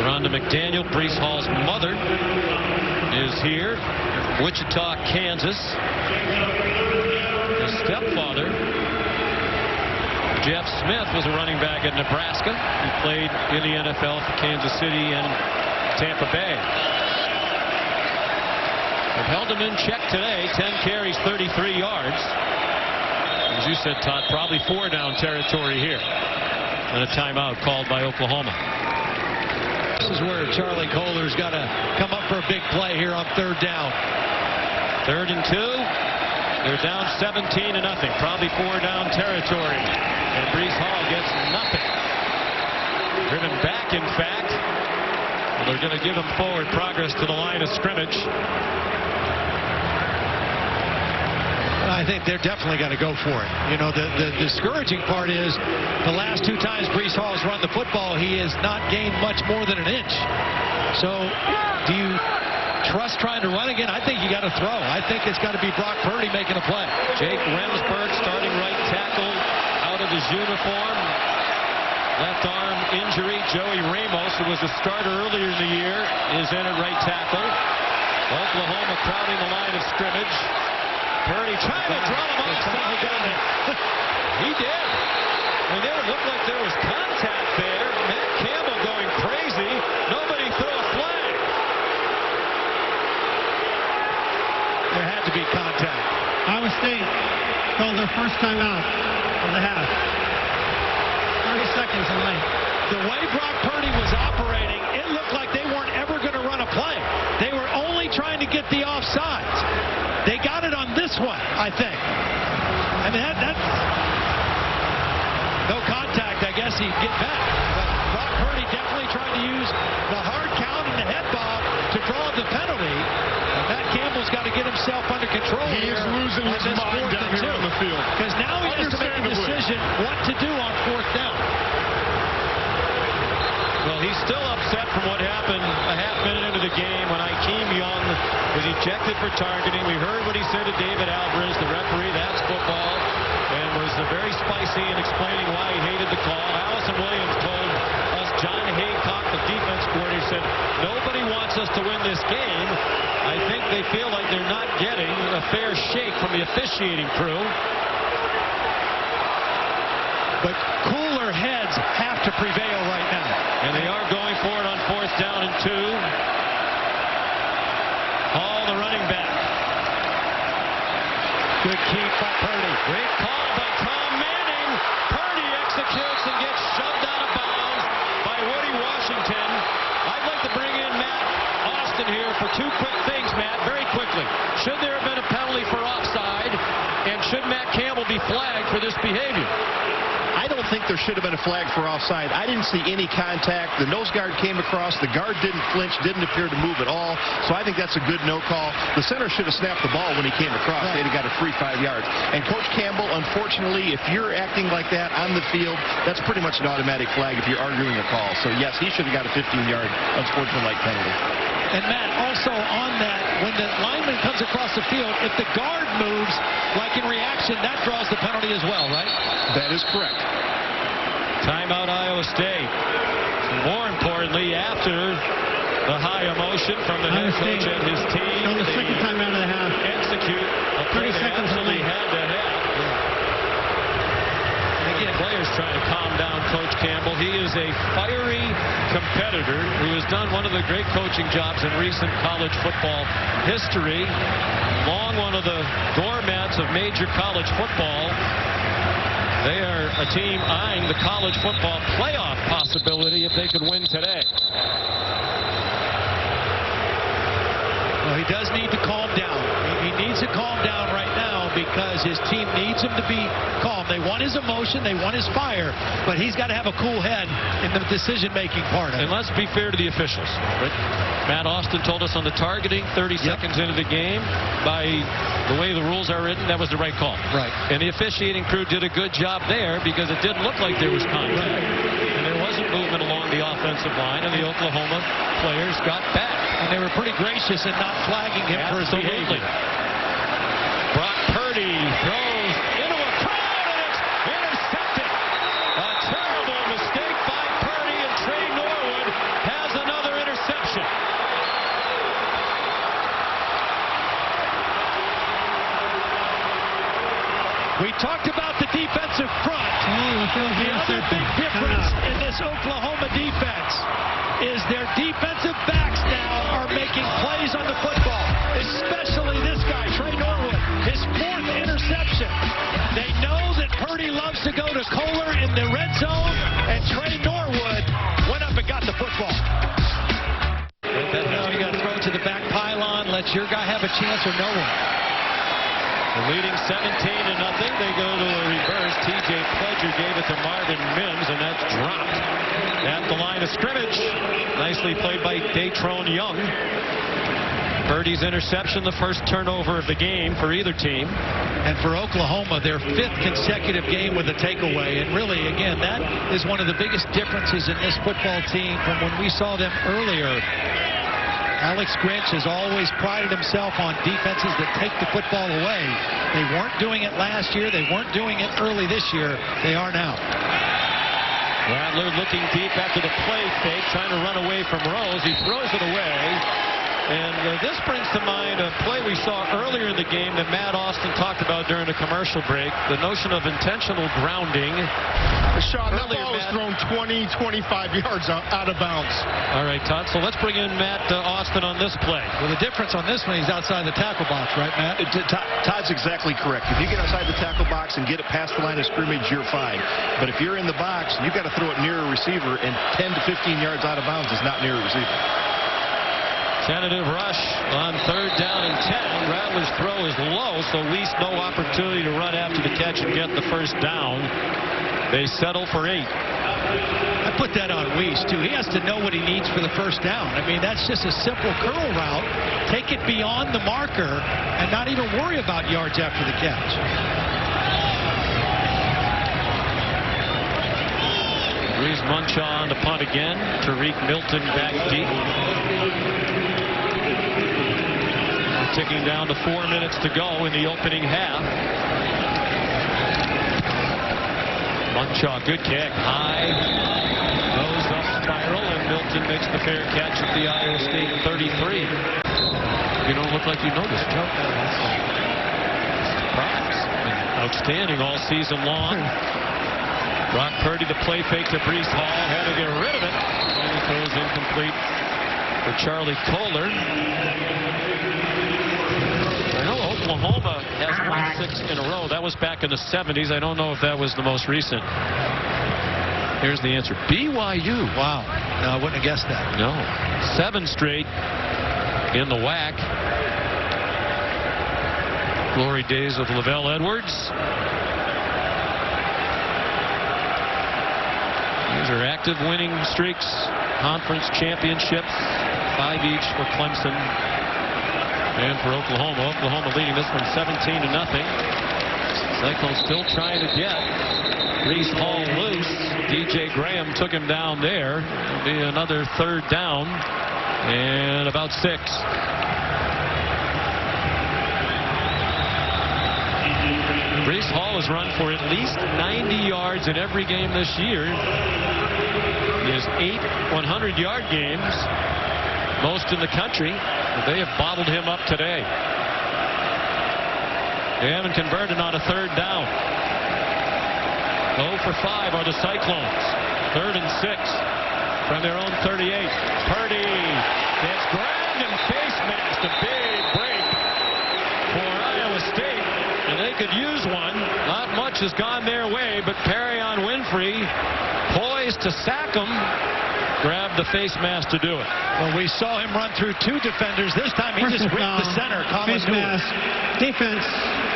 Rhonda McDaniel, Breece Hall's mother, is here. Wichita, Kansas. His stepfather, Jeff Smith, was a running back at Nebraska. He played in the NFL for Kansas City and Tampa Bay. They've held him in check today. 10 carries, 33 yards. As you said, Todd, probably 4-down territory here. And a timeout called by Oklahoma. This is where Charlie Kohler's got to come up for a big play here on 3rd down. 3rd and 2. They're down 17-0. Probably 4-down territory. And Breece Hall gets nothing. Driven back, in fact. They're going to give him forward progress to the line of scrimmage. I think they're definitely going to go for it. You know, the discouraging part is the last 2 times Breece Hall has run the football, he has not gained much more than an inch. So do you trust trying to run again? I think you got to throw. I think it's got to be Brock Purdy making a play. Jake Remsburg, starting right tackle, out of his uniform. Left arm injury. Joey Ramos, who was a starter earlier in the year, is in at right tackle. Oklahoma crowding the line of scrimmage. Purdy trying to draw him off. He did. I mean, it looked like there was contact there. Matt Campbell going crazy. Nobody threw a flag. There had to be contact. Iowa State called their first time out of the half. 30 seconds in late. The way Brock Purdy was operating, it looked like they weren't ever going to run a play. They were only trying to get the offsides. They got it on this one, I think. I mean, that's no contact. I guess he'd get back. But Brock Purdy definitely trying to use the hard count and the head bob to draw the penalty. And Matt Campbell's got to get himself under control. He is losing his mind down here on the field. Because now he has to make a decision what to do on 4th down. Well, he's still upset from what happened a half minute into the game when Akeem Young was ejected for targeting. We heard what he said to David Alvarez, the referee. That's football. And was very spicy in explaining why he hated the call. Allison Williams told us, John Haycock, the defense coordinator, said, nobody wants us to win this game. I think they feel like they're not getting a fair shake from the officiating crew. But cooler heads have to prevail right now. And they are going for it on 4th down and 2. Hall, the running back. Good keep by Purdy. Great call by Tom Manning. Purdy executes and gets shoved out of bounds by Woody Washington. I'd like to bring in Matt Austin here for 2 quick things, Matt, very quickly. Should there have been a penalty for offside? And should Matt Campbell be flagged for this behavior? I don't think there should have been a flag for offside. I didn't see any contact. The nose guard came across. The guard didn't flinch, didn't appear to move at all. So I think that's a good no call. The center should have snapped the ball when he came across. They'd have got a free 5 yards. And Coach Campbell, unfortunately, if you're acting like that on the field, that's pretty much an automatic flag if you're arguing a call. So, yes, he should have got a 15-yard unsportsmanlike penalty. And Matt, also on that, when the lineman comes across the field, if the guard moves, like in reaction, that draws the penalty as well, right? That is correct. Timeout, Iowa State. More importantly, after the high emotion from the head coach and his team, On the second timeout of the half. Execute a 30 play they seconds absolutely late. had to have. Again, players trying to calm down Coach Campbell. He is a fiery competitor who has done one of the great coaching jobs in recent college football history. Long one of the doormats of major college football. They are a team eyeing the college football playoff possibility if they could win today. Well, he does need to calm down. He needs to calm down right now because his team needs him to be calm. They want his emotion, they want his fire, but he's got to have a cool head in the decision-making part of it. And let's be fair to the officials. Matt Austin told us on the targeting 30 seconds into the game, by the way the rules are written, that was the right call. Right. And the officiating crew did a good job there because it didn't look like there was contact. Right. And there wasn't movement along the offensive line, and the Oklahoma players got back. And they were pretty gracious in not flagging him for his Absolutely. behavior. Brock Purdy throws into a crowd, and it's intercepted. A terrible mistake by Purdy, and Trey Norwood has another interception. We talked about the defensive front. The The other big difference in this Oklahoma defense is their defensive backs now are making plays on the football, especially this guy, Trey Norwood, his 4th interception. They know that Purdy loves to go to Kohler in the red zone, and Trey Norwood went up and got the football. Now you got to throw it to the back pylon, let your guy have a chance or no one. They're leading 17-0. They go to a reverse. T.J. Pledger gave it to Marvin Mims, and that's dropped at the line of scrimmage. Nicely played by Datrone Young. Purdy's interception, the first turnover of the game for either team. And for Oklahoma, their 5th consecutive game with a takeaway. And really, again, that is one of the biggest differences in this football team from when we saw them earlier. Alex Grinch has always prided himself on defenses that take the football away. They weren't doing it last year. They weren't doing it early this year. They are now. Rattler looking deep after the play fake, trying to run away from Rose. He throws it away. And this brings to mind a play we saw earlier in the game that Matt Austin talked about during the commercial break, the notion of intentional grounding. Sean, that ball was thrown 20, 25 yards out of bounds. All right, Todd, so let's bring in Matt Austin on this play. Well, the difference on this one, he's outside the tackle box, right, Matt? Todd's exactly correct. If you get outside the tackle box and get it past the line of scrimmage, you're fine. But if you're in the box, you've got to throw it near a receiver, and 10 to 15 yards out of bounds is not near a receiver. Tentative rush on 3rd down and 10. Rattler's throw is low, so Weiss no opportunity to run after the catch and get the first down. They settle for 8. I put that on Weiss, too. He has to know what he needs for the first down. I mean, that's just a simple curl route. Take it beyond the marker and not even worry about yards after the catch. Breeze Munchaw on the punt again. Tariq Milton back deep. Ticking down to 4 minutes to go in the opening half. Munchaw, good kick. High. Goes up spiral, and Milton makes the fair catch at the Iowa State 33. You don't look like you noticed, Joe. Surprise. Outstanding all season long. Brock Purdy, the play fake to Breece Hall. Had to get rid of it. And he throws incomplete for Charlie Kohler. I know Oklahoma has won 6 in a row. That was back in the 70s. I don't know if that was the most recent. Here's the answer. BYU. Wow. No, I wouldn't have guessed that. No. 7 straight in the WAC. Glory days of Lavelle Edwards. These are active winning streaks. Conference championships. 5 each for Clemson. And for Oklahoma. Oklahoma leading this one 17-0. Cyclone still trying to get Breece Hall loose. DJ Graham took him down there. It'll be another 3rd down. And about 6. Breece Hall has run for at least 90 yards in every game this year. He has 8 100-yard games, most in the country. But they have bottled him up today. They haven't converted on a 3rd down. 0 for 5 are the Cyclones. 3rd and 6 from their own 38. Purdy gets grabbed and face masked. A big break for Iowa State. And they could use one. Not much has gone their way, but Perrion Winfrey, poised to sack him, grabbed the face mask to do it. Well, we saw him run through 2 defenders. This time he just ripped the center. Face mask. Defense.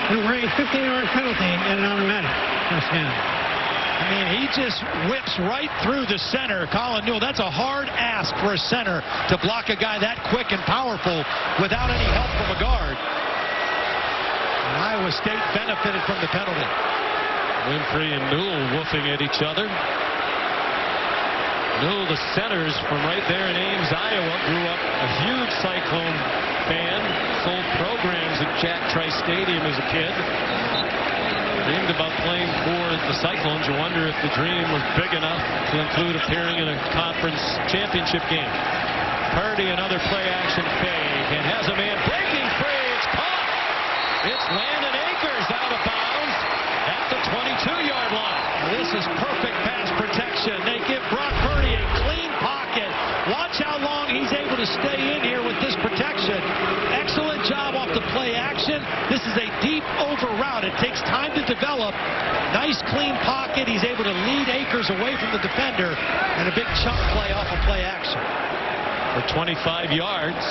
Number 8, 15-yard penalty and an automatic first down. I mean, he just whips right through the center. Colin Newell, that's a hard ask for a center to block a guy that quick and powerful without any help from a guard. And Iowa State benefited from the penalty. Winfrey and Newell woofing at each other. Newell, the centers from right there in Ames, Iowa, grew up a huge Cyclone fan, sold programs at Jack Trice Stadium as a kid. Dreamed about playing for the Cyclones. You wonder if the dream was big enough to include appearing in a conference championship game. Purdy, another play action fake, and has a man breaking free. It's caught. It's Landon Akers out of bounds at the 22-yard line. This is perfect pass protection. They give Brock Purdy a clean pocket. Watch how long he's able to stay in here with this protection. Excellent job off the play action. This is a deep over route. It takes time to develop. Nice clean pocket. He's able to lead Akers away from the defender, and a big chunk play off of play action. For 25 yards.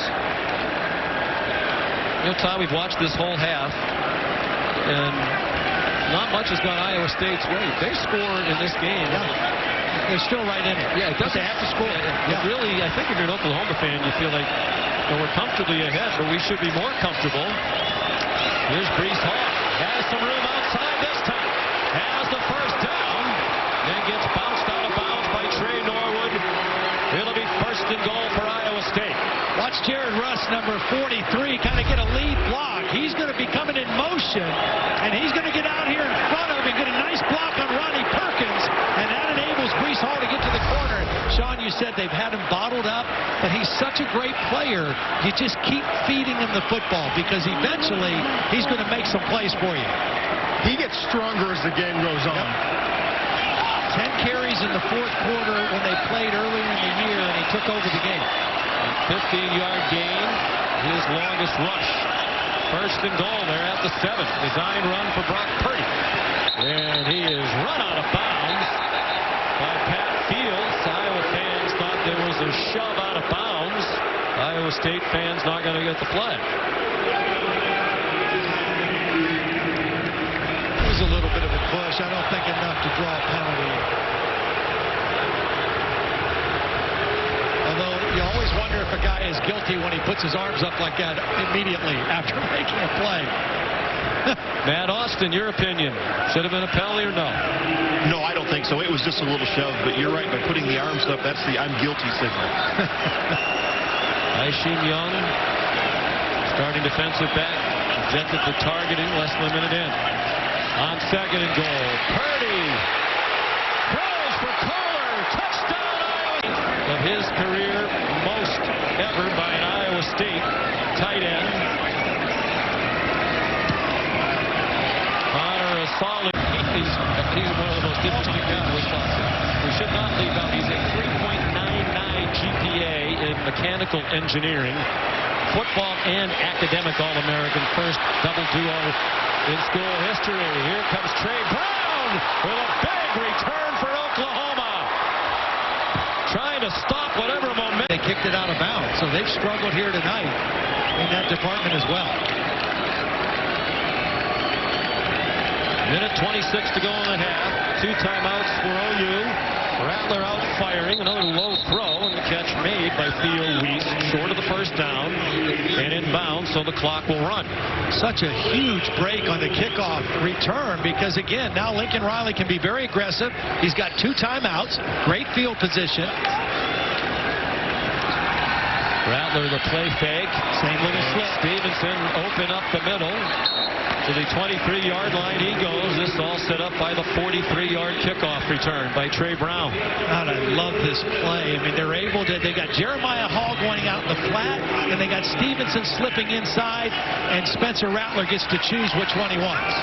You know, Todd, we've watched this whole half, and not much has gone Iowa State's way. They score in this game. They're still right in it. Yeah, it doesn't have to score. Really, I think if you're an Oklahoma fan, you feel like, you know, we're comfortably ahead, but we should be more comfortable. Here's Breece Hall. Has some room outside this time. Has the first down. Then gets bounced out of bounds by Trey Norwood. It'll be 1st and goal for Iowa State. Watch Jared Russ, number 43, kind of get a lead block. He's going to be coming in motion, and he's going to get out here in front of him and get a nice block on Ronnie Perkins, and that enables Breece Hall to get to the corner. Sean, you said they've had him bottled up, but he's such a great player. You just keep feeding him the football, because eventually he's going to make some plays for you. He gets stronger as the game goes on. 10 carries in the 4th quarter when they played earlier in the year, and he took over the game. 15-yard gain, his longest rush. 1st and goal, they're at the 7. Design run for Brock Purdy. And he is run out of bounds by Pat Fields. Iowa fans thought there was a shove out of bounds. Iowa State fans not going to get the flag. It was a little bit of a push. I don't think enough to draw a penalty. Although you always wonder if a guy is guilty when he puts his arms up like that immediately after making a play. Matt Austin, your opinion. Should have been a penalty or no? No, I don't think so. It was just a little shove, but you're right. By putting the arms up, that's the I'm guilty signal. Aisheem Young, starting defensive back, presented the targeting less than a minute in. On 2nd and goal, Purdy throws for Kohler. Touchdown, Iowa. Of his career, most ever by an Iowa State tight end. Connor, a solid. He's one of the most interesting guys in Wisconsin. We should not leave out. He's a 3.99 GPA in mechanical engineering. Football and academic All-American, first double duo in school history. Here comes Trey Brown with a big return for Oklahoma. Trying to stop whatever momentum. They kicked it out of bounds, so they've struggled here tonight in that department as well. Minute 26 to go in the half. 2 timeouts for OU. Rattler out firing. Another low throw, and the catch made by Theo Weiss, short of the first down and inbound, so the clock will run. Such a huge break on the kickoff return, because again, now Lincoln Riley can be very aggressive. He's got 2 timeouts, great field position. Rattler the play fake. Same little slip. Stevenson open up the middle. To the 23-yard line he goes. This all set up by the 43-yard kickoff return by Trey Brown. God, I love this play. I mean, they're able to, they got Jeremiah Hall going out in the flat, and they got Stevenson slipping inside, and Spencer Rattler gets to choose which one he wants.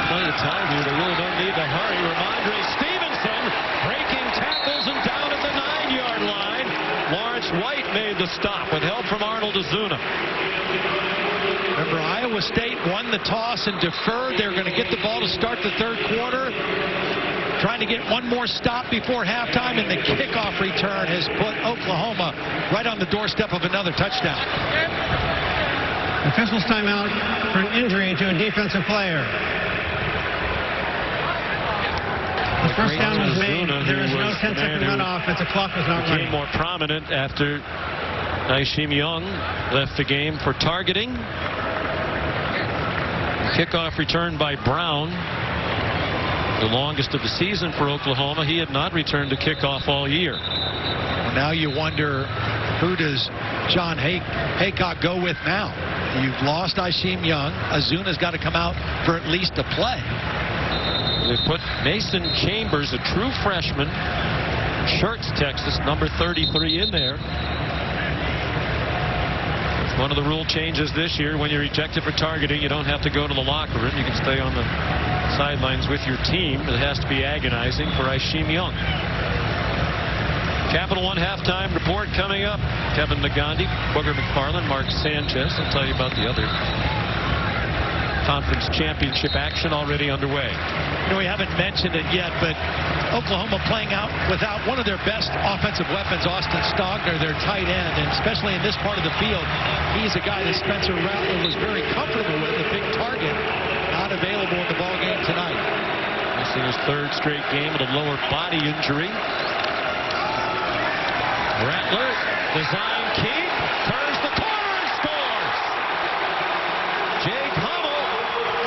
Plenty of time here. They really don't need to hurry. Ramondre Stevenson breaking tackles and down at the 9-yard line. Lawrence White made the stop with help from Arnold Ozuna. Remember, Iowa State won the toss and deferred. They're going to get the ball to start the third quarter. Trying to get one more stop before halftime, and the kickoff return has put Oklahoma right on the doorstep of another touchdown. Officials timeout for an injury to a defensive player. The first down was made. There is no 10-second runoff as the clock was not running. Became more prominent after Aishim Young left the game for targeting. Kickoff return by Brown. The longest of the season for Oklahoma. He had not returned to kickoff all year. Well, now you wonder, who does John Haycock go with now? You've lost Aishim Young. Azuna's got to come out for at least a play. They put Mason Chambers, a true freshman, Schertz, Texas, number 33 in there. One of the rule changes this year: when you're ejected for targeting, you don't have to go to the locker room. You can stay on the sidelines with your team. It has to be agonizing for Aishim Young. Capital One halftime report coming up. Kevin Nagandi, Booger McFarland, Mark Sanchez. I'll tell you about the other conference championship action already underway. You know, we haven't mentioned it yet, but Oklahoma playing out without one of their best offensive weapons, Austin Stogner, their tight end, and especially in this part of the field, he's a guy that Spencer Rattler was very comfortable with, a big target, not available in the ball game tonight. This is his third straight game with a lower body injury. Rattler, design keep, turns the corner and scores. Jake Hummel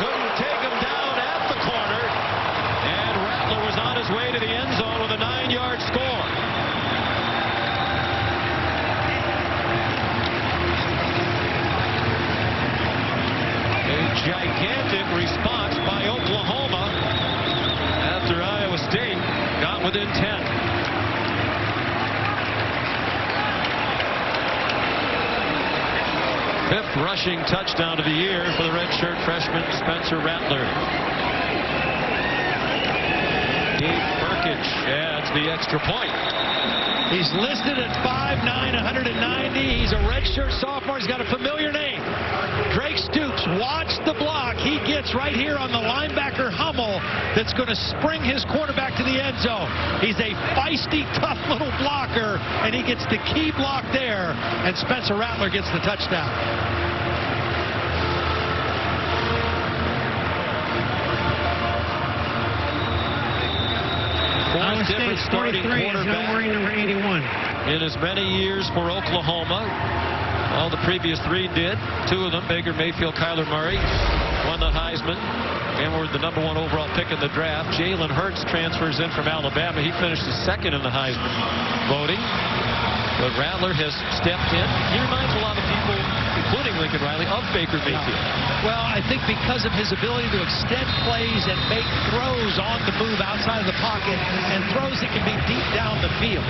couldn't take him down at the corner, and Rattler was on his way to the end zone with a 9-yard score. A gigantic response by Oklahoma after Iowa State got within 10. Fifth rushing touchdown of the year for the redshirt freshman Spencer Rattler. Dave Burkich adds the extra point. He's listed at 5'9", 190. He's a redshirt sophomore. He's got a familiar name. Drake Stoops, watch the block. He gets right here on the linebacker Hummel that's going to spring his quarterback to the end zone. He's a feisty, tough little blocker, and he gets the key block there, and Spencer Rattler gets the touchdown. Iowa State's 43 is now wearing number 81. In as many years for Oklahoma. All the previous three did. Two of them, Baker Mayfield, Kyler Murray, won the Heisman and were the #1 overall pick in the draft. Jalen Hurts transfers in from Alabama. He finished second in the Heisman voting. But Rattler has stepped in. He reminds a lot of people, including Lincoln Riley, of Baker Mayfield. Well, I think because of his ability to extend plays and make throws on the move outside of the pocket, and throws that can be deep down the field.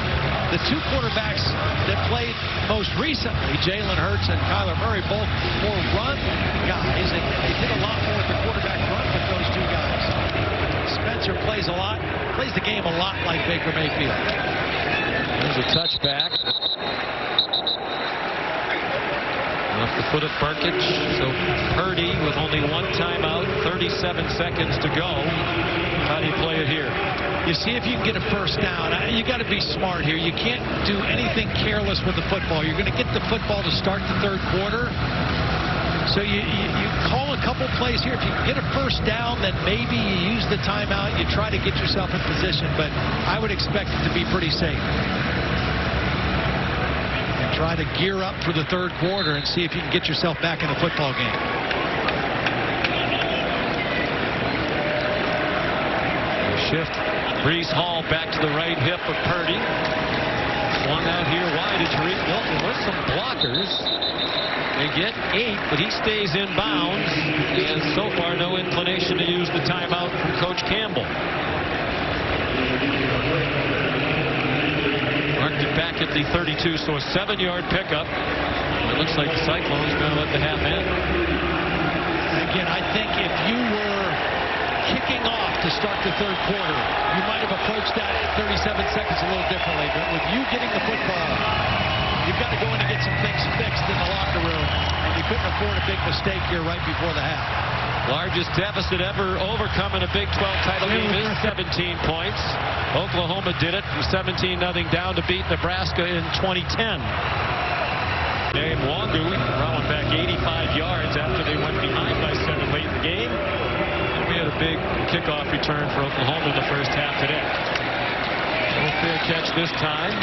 The two quarterbacks that played most recently, Jalen Hurts and Kyler Murray, both more run guys, and they did a lot more with the quarterback run with those two guys. Spencer plays the game a lot like Baker Mayfield. There's a touchback. Off the foot of Burkich. So Purdy with only one timeout, 37 seconds to go. How do you play it here? You see if you can get a first down. You got to be smart here. You can't do anything careless with the football. You're going to get the football to start the third quarter. So you call a couple plays here. If you can get a first down, then maybe you use the timeout. You try to get yourself in position. But I would expect it to be pretty safe. And try to gear up for the third quarter and see if you can get yourself back in the football game. Shift Breece Hall back to the right hip of Purdy. Swung out here wide to Tariq Milton with some blockers. They get 8, but he stays in bounds. And so far, no inclination to use the timeout from Coach Campbell. Marked it back at the 32, so a 7-yard pickup. It looks like the Cyclones going to let the half end. Again, I think if you were kicking off to start the third quarter, you might have approached that 37 seconds a little differently. But with you getting the football, you've got to go in and get some things fixed in the locker room. And you couldn't afford a big mistake here right before the half. Largest deficit ever overcome in a Big 12 title game is 17 points. Oklahoma did it from 17-0 down to beat Nebraska in 2010. Dave Wangu rolling back 85 yards after they went behind by 7 late in the game. And we had a big kickoff return for Oklahoma in the first half today. No fair catch this time.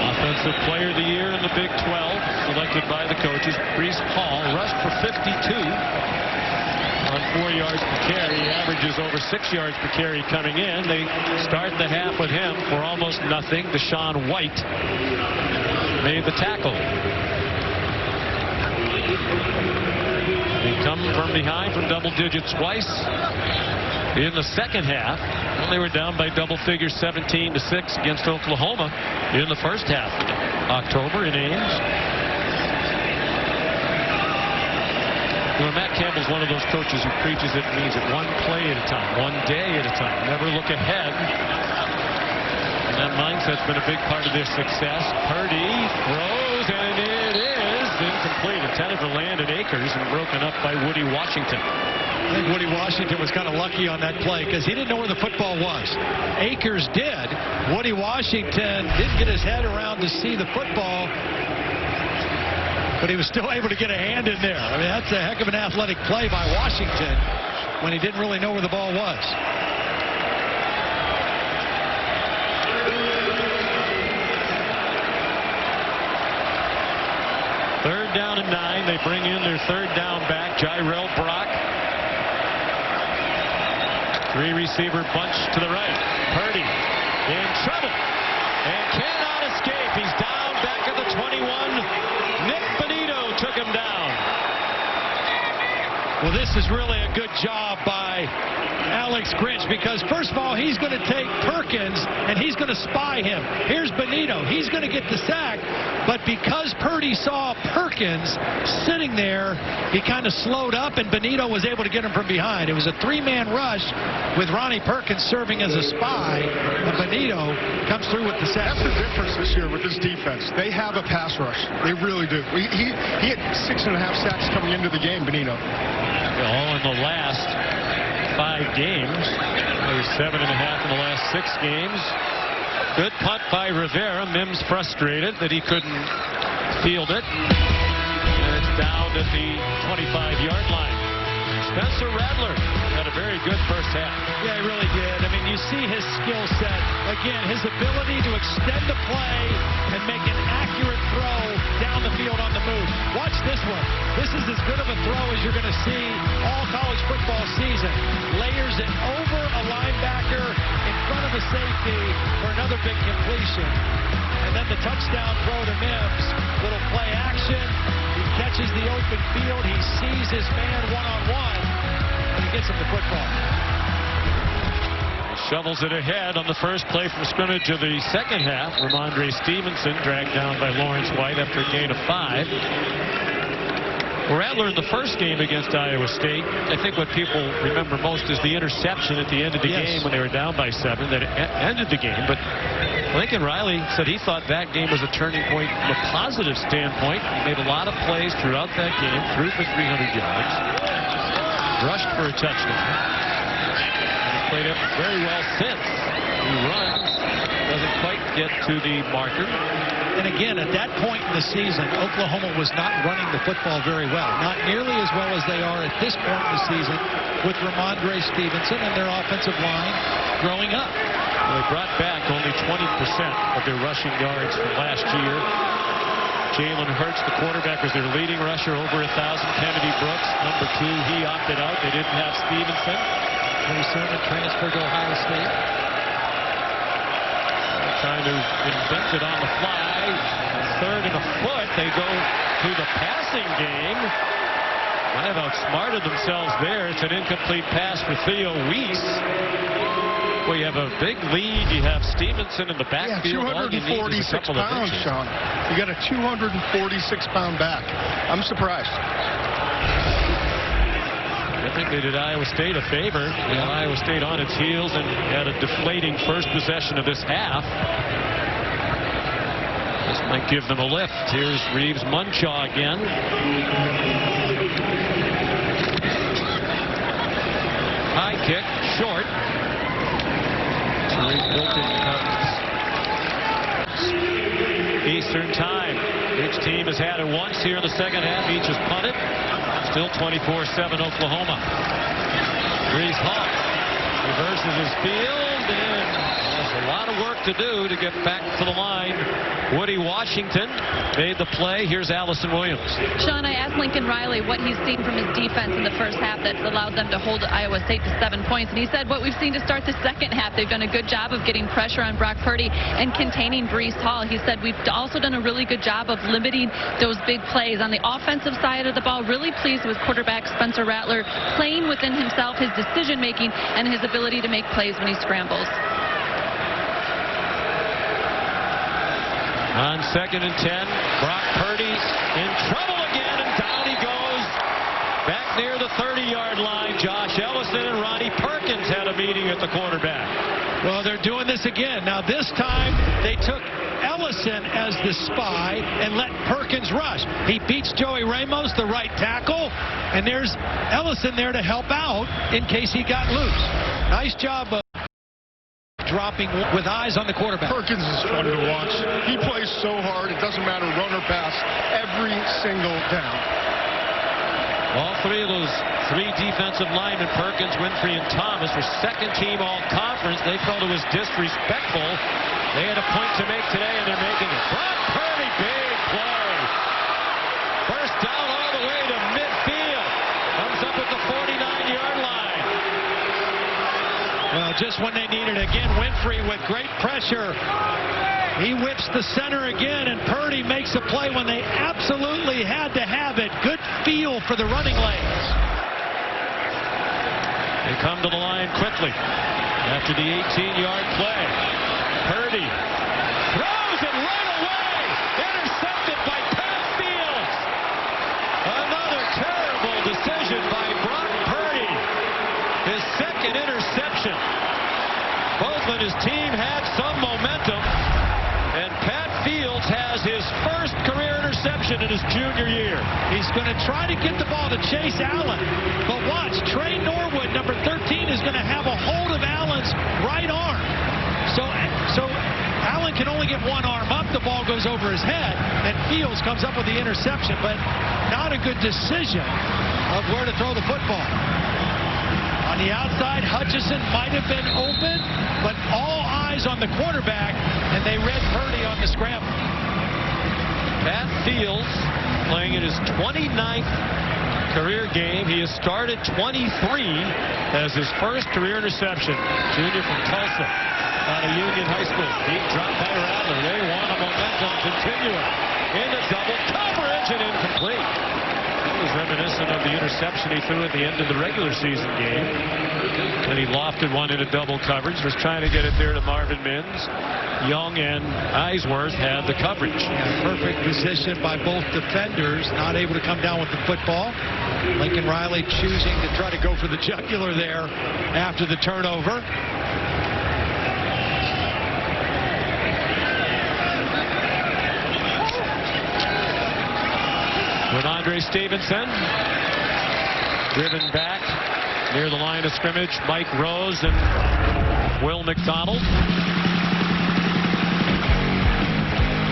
Offensive Player of the Year in the Big 12, selected by the coaches. Breece Hall rushed for 52 on 4 yards per carry. He averages over 6 yards per carry coming in. They start the half with him for almost nothing. Deshaun White made the tackle. They come from behind from double digits twice in the second half. They were down by double figures 17-6 against Oklahoma in the first half. October in Ames. You know, Matt Campbell's one of those coaches who preaches it and means it, one play at a time, one day at a time. Never look ahead. And that mindset's been a big part of their success. Purdy throws, and it is incomplete. Intended to land at Akers and broken up by Woody Washington. I think Woody Washington was kind of lucky on that play because he didn't know where the football was. Akers did. Woody Washington didn't get his head around to see the football, but he was still able to get a hand in there. I mean, that's a heck of an athletic play by Washington when he didn't really know where the ball was. Third down and 9. They bring in their third down back, Jyrell Brock. 3-receiver bunch to the right. Purdy in trouble and cannot escape. He's down back at the 21. Nick Bonito took him down. Well, this is really a good job by Alex Grinch because, first of all, he's going to take Perkins and he's going to spy him. Here's Bonito. He's going to get the sack, but because Purdy saw Perkins sitting there, he kind of slowed up, and Bonito was able to get him from behind. It was a 3-man rush with Ronnie Perkins serving as a spy, and Bonito comes through with the sack. That's the difference this year with this defense. They have a pass rush. They really do. He had 6.5 sacks coming into the game, Bonito. All in the last 5 games. There's 7.5 in the last 6 games. Good punt by Rivera. Mims frustrated that he couldn't field it. And it's down at the 25-yard line. Spencer Rattler had a very good first half. Yeah, he really did. I mean, you see his skill set. Again, his ability to extend the play and make an accurate throw down the field on the move. Watch this one. This is as good of a throw as you're going to see all college football season. Layers it over a linebacker in front of a safety for another big completion. And then the touchdown throw to Mims. Little play action. He catches the open field. He sees his man one-on-one. And he gets him the football. Shovels it ahead on the first play from scrimmage of the second half. Ramondre Stevenson dragged down by Lawrence White after a gain of 5. Rattler in the first game against Iowa State, I think what people remember most is the interception at the end of the game when they were down by 7 that ended the game. But Lincoln Riley said he thought that game was a turning point from a positive standpoint. He made a lot of plays throughout that game, threw for 300 yards, rushed for a touchdown. Played it very well since. He runs, doesn't quite get to the marker. And again, at that point in the season, Oklahoma was not running the football very well. Not nearly as well as they are at this point in the season with Ramondre Stevenson and their offensive line growing up. Well, they brought back only 20% of their rushing yards from last year. Jalen Hurts, the quarterback, was their leading rusher, over 1,000. Kennedy Brooks, number 2, he opted out. They didn't have Stevenson. Sermon transferred to Ohio State. trying to invent it on the fly. 3rd and a foot. They go to the passing game. Might have outsmarted themselves there. It's an incomplete pass for Theo Weiss. Well, you have a big lead. You have Stevenson in the backfield. Yeah, 246 pounds, Sean. You got a 246-pound back. I'm surprised. I think they did Iowa State a favor. You know, Iowa State on its heels and had a deflating first possession of this half. This might give them a lift. Here's Reeves Munchaw again. High kick, short. Eastern time. Each team has had it once here in the second half. Each has punted. Still 24-7 Oklahoma. Brees Hall reverses his field and has a lot of work to do to get back to the line. Woody Washington made the play. Here's Allison Williams. Sean, I asked Lincoln Riley what he's seen from his defense in the first half that's allowed them to hold Iowa State to 7 points. And he said what we've seen to start the second half, they've done a good job of getting pressure on Brock Purdy and containing Brees Hall. He said we've also done a really good job of limiting those big plays. On the offensive side of the ball, really pleased with quarterback Spencer Rattler playing within himself, his decision making, and his ability to make plays when he scrambles. On 2nd and 10, Brock Purdy in trouble again, and down he goes. Back near the 30-yard line, Josh Ellison and Ronnie Perkins had a meeting at the quarterback. Well, they're doing this again. Now, this time, they took Ellison as the spy and let Perkins rush. He beats Joey Ramos, the right tackle, and there's Ellison there to help out in case he got loose. Nice job of dropping with eyes on the quarterback. Perkins is fun to watch. He plays so hard. It doesn't matter, run or pass, every single down. All three of those three defensive linemen, Perkins, Winfrey, and Thomas, were second team all-conference. They felt it was disrespectful. They had a point to make today, and they're making it. Brock Purdy, big play. First down all the way to midfield. Comes up at the 49-yard line. Well, just when they needed it again, Winfrey with great pressure. He whips the center again, and Purdy makes a play when they absolutely had to have it. Good feel for the running lanes. They come to the line quickly after the 18-yard play. Purdy throws it right away. Intercepted by Pat Fields. Another terrible decision by Brock Purdy. His second interception. Both when his team had some momentum, and Pat Fields has his first career interception in his junior year. He's going to try to get the ball to Chase Allen. But watch, Trey Norwood, number 13, is going to have a hold of Allen's right arm. So Allen can only get one arm up. The ball goes over his head, and Fields comes up with the interception. But not a good decision of where to throw the football. On the outside, Hutchison might have been open, but all eyes on the quarterback, and they read Purdy on the scramble. Pat Fields playing in his 29th career game. He has started 23 as his first career interception. Junior from Tulsa out of Union High School. Deep drop by Rattler. They want a momentum continuum into double coverage and incomplete. That was reminiscent of the interception he threw at the end of the regular season game. And he lofted one into double coverage. Was trying to get it there to Marvin Mims. Young and Eisworth had the coverage. Yeah, perfect position by both defenders. Not able to come down with the football. Lincoln Riley choosing to try to go for the jugular there after the turnover. Ramondre Stevenson driven back near the line of scrimmage. Mike Rose and Will McDonald.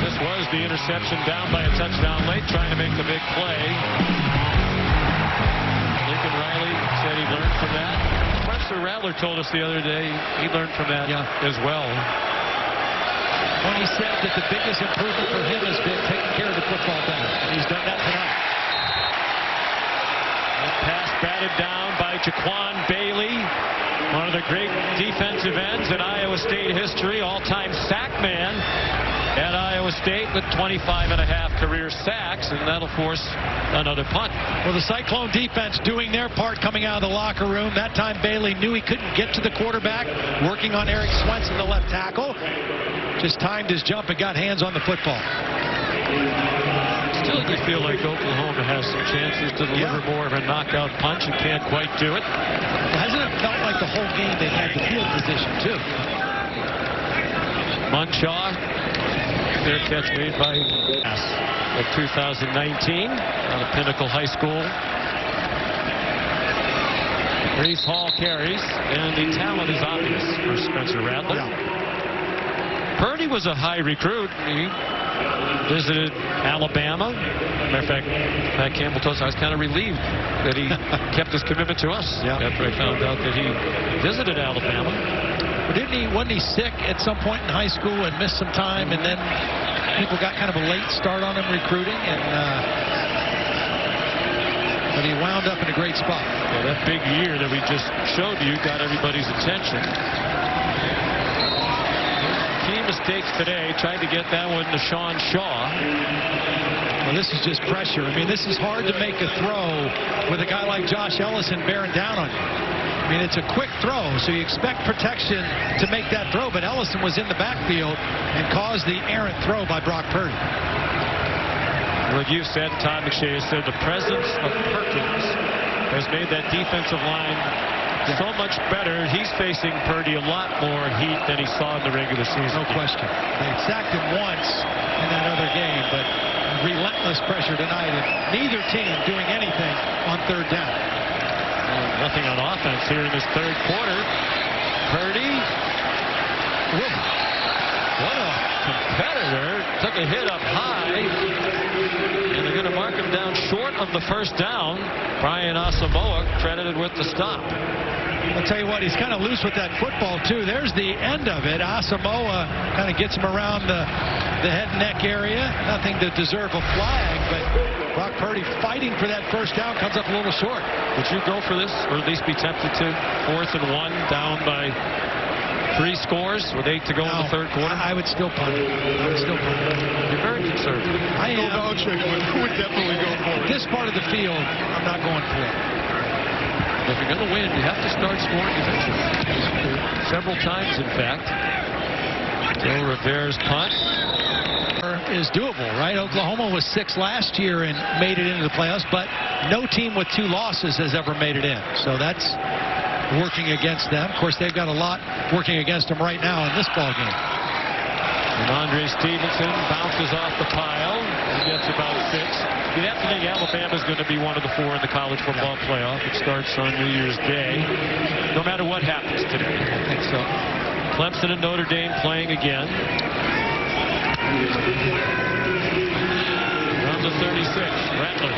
This was the interception down by a touchdown late, trying to make the big play. Lincoln Riley said he learned from that. Spencer Rattler told us the other day he learned from that as well. When he said that the biggest improvement for him has been taking care of the football better. And he's done that tonight. That pass batted down by Jaquan Bailey. One of the great defensive ends in Iowa State history, all-time sack man at Iowa State with 25.5 career sacks, and that'll force another punt. Well, the Cyclone defense doing their part coming out of the locker room. That time Bailey knew he couldn't get to the quarterback, working on Eric Swenson, the left tackle. Just timed his jump and got hands on the football. Still, you feel like Oklahoma has some chances to deliver more of a knockout punch and can't quite do it. Well, hasn't it felt like the whole game they've had the field position, too? Munshaw, their catch made by of 2019 out of Pinnacle High School. Reese Hall carries, and the talent is obvious for Spencer Rattler. Yeah. Purdy was a high recruit. He visited Alabama. Matter of fact, Pat Campbell told us I was kind of relieved that he kept his commitment to us after I found out that he visited Alabama. But wasn't he sick at some point in high school and missed some time, and then people got kind of a late start on him recruiting, and but he wound up in a great spot. Well, that big year that we just showed you got everybody's attention. Key mistakes today. Tried to get that one to Sean Shaw. Well, this is just pressure. I mean, this is hard to make a throw with a guy like Josh Ellison bearing down on you. I mean, it's a quick throw, so you expect protection to make that throw, but Ellison was in the backfield and caused the errant throw by Brock Purdy. What you said, Todd McShay said, the presence of Perkins has made that defensive line so much better. He's facing Purdy a lot more heat than he saw in the regular season. No question. They sacked him once in that other game, but relentless pressure tonight, and neither team doing anything on third down. Nothing on offense here in this third quarter. Purdy, what a competitor, took a hit up high, and they're going to mark him down short of the first down. Brian Asamoah credited with the stop. I'll tell you what, he's kind of loose with that football, too. There's the end of it. Asamoah kind of gets him around the head and neck area. Nothing to deserve a flag, but Brock Purdy fighting for that first down comes up a little short. Would you go for this, or at least be tempted to? 4th and 1, down by 3 scores with 8 to go in the third quarter? I would still punt it. You're very conservative. I am. Belichick would definitely go for it. This part of the field, I'm not going for it. If you're going to win, you have to start scoring eventually. Several times, in fact. Joe Rivera's punt is doable, right? Oklahoma was 6 last year and made it into the playoffs, but no team with 2 losses has ever made it in. So that's working against them. Of course, they've got a lot working against them right now in this ball game. And Andre Stevenson bounces off the pile. He gets about 6. You'd have to think Alabama's going to be one of the 4 in the college football playoff. It starts on New Year's Day, no matter what happens today. I think so. Clemson and Notre Dame playing again. Runs a 36. Rattler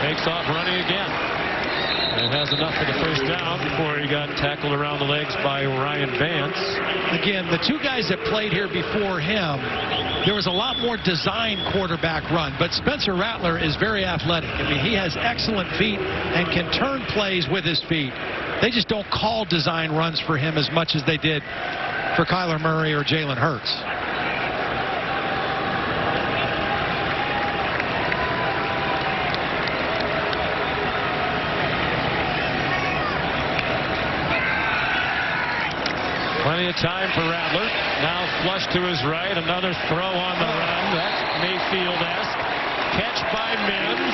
takes off running again. And has enough for the first down before he got tackled around the legs by Ryan Vance. Again, the 2 guys that played here before him, there was a lot more design quarterback run, but Spencer Rattler is very athletic. I mean, he has excellent feet and can turn plays with his feet. They just don't call design runs for him as much as they did for Kyler Murray or Jalen Hurts. Plenty of time for Rattler. Now flush to his right. Another throw on the run. That's Mayfield-esque. Catch by Mims.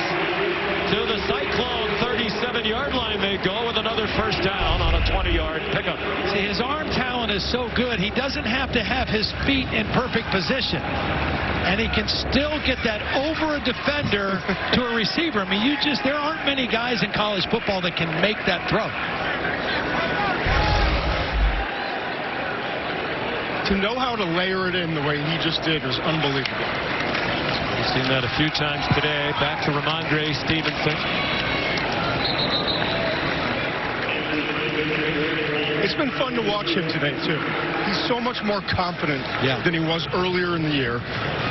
To the Cyclone 37-yard line they go with another first down on a 20-yard pickup. See, his arm talent is so good, he doesn't have to have his feet in perfect position. And he can still get that over a defender to a receiver. I mean, there aren't many guys in college football that can make that throw. To know how to layer it in the way he just did was unbelievable. We've seen that a few times today. Back to Ramondre Stevenson. It's been fun to watch him today, too. He's so much more confident than he was earlier in the year.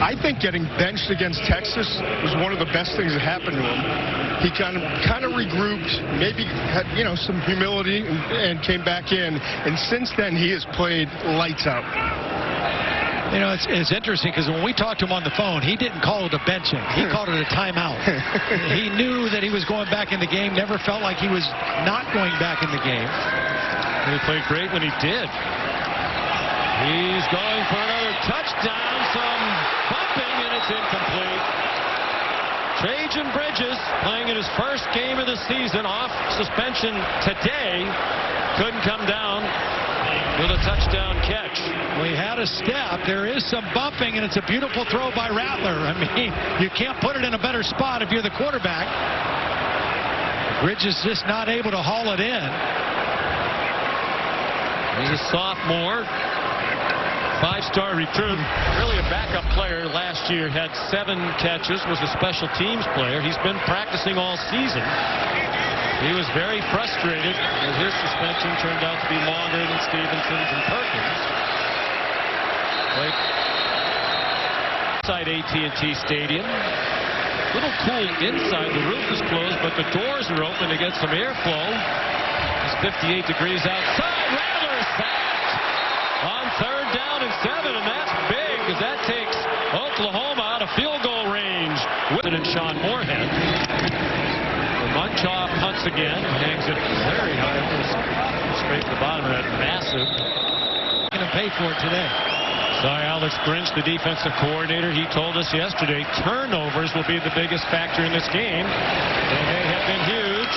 I think getting benched against Texas was one of the best things that happened to him. he kind of regrouped, maybe had, you know, some humility and came back in. And since then, he has played lights out. You know, it's interesting because when we talked to him on the phone, he didn't call it a benching. He called it a timeout. He knew that he was going back in the game, never felt like he was not going back in the game. He played great when he did. He's going for another touchdown, some bumping, and it's incomplete. Trajan Bridges playing in his first game of the season off suspension today. Couldn't come down with a touchdown catch. We had a step. There is some bumping, and it's a beautiful throw by Rattler. I mean, you can't put it in a better spot if you're the quarterback. Bridges just not able to haul it in. He's a sophomore. Five-star recruit, really a backup player. Last year had 7 catches, was a special teams player. He's been practicing all season. He was very frustrated as his suspension turned out to be longer than Stevenson's and Perkins. Like inside AT&T Stadium. A little cool inside. The roof is closed, but the doors are open to get some airflow. It's 58 degrees outside. Rattler is sacked on 3rd down and 7, and that's big because that takes Oklahoma out of field goal range. And Sean Moorhead. Munchoff hunts again, hangs it very high, straight to the bottom of that massive. Going to pay for it today. Sorry, Alex Grinch, the defensive coordinator, he told us yesterday turnovers will be the biggest factor in this game, and they have been huge.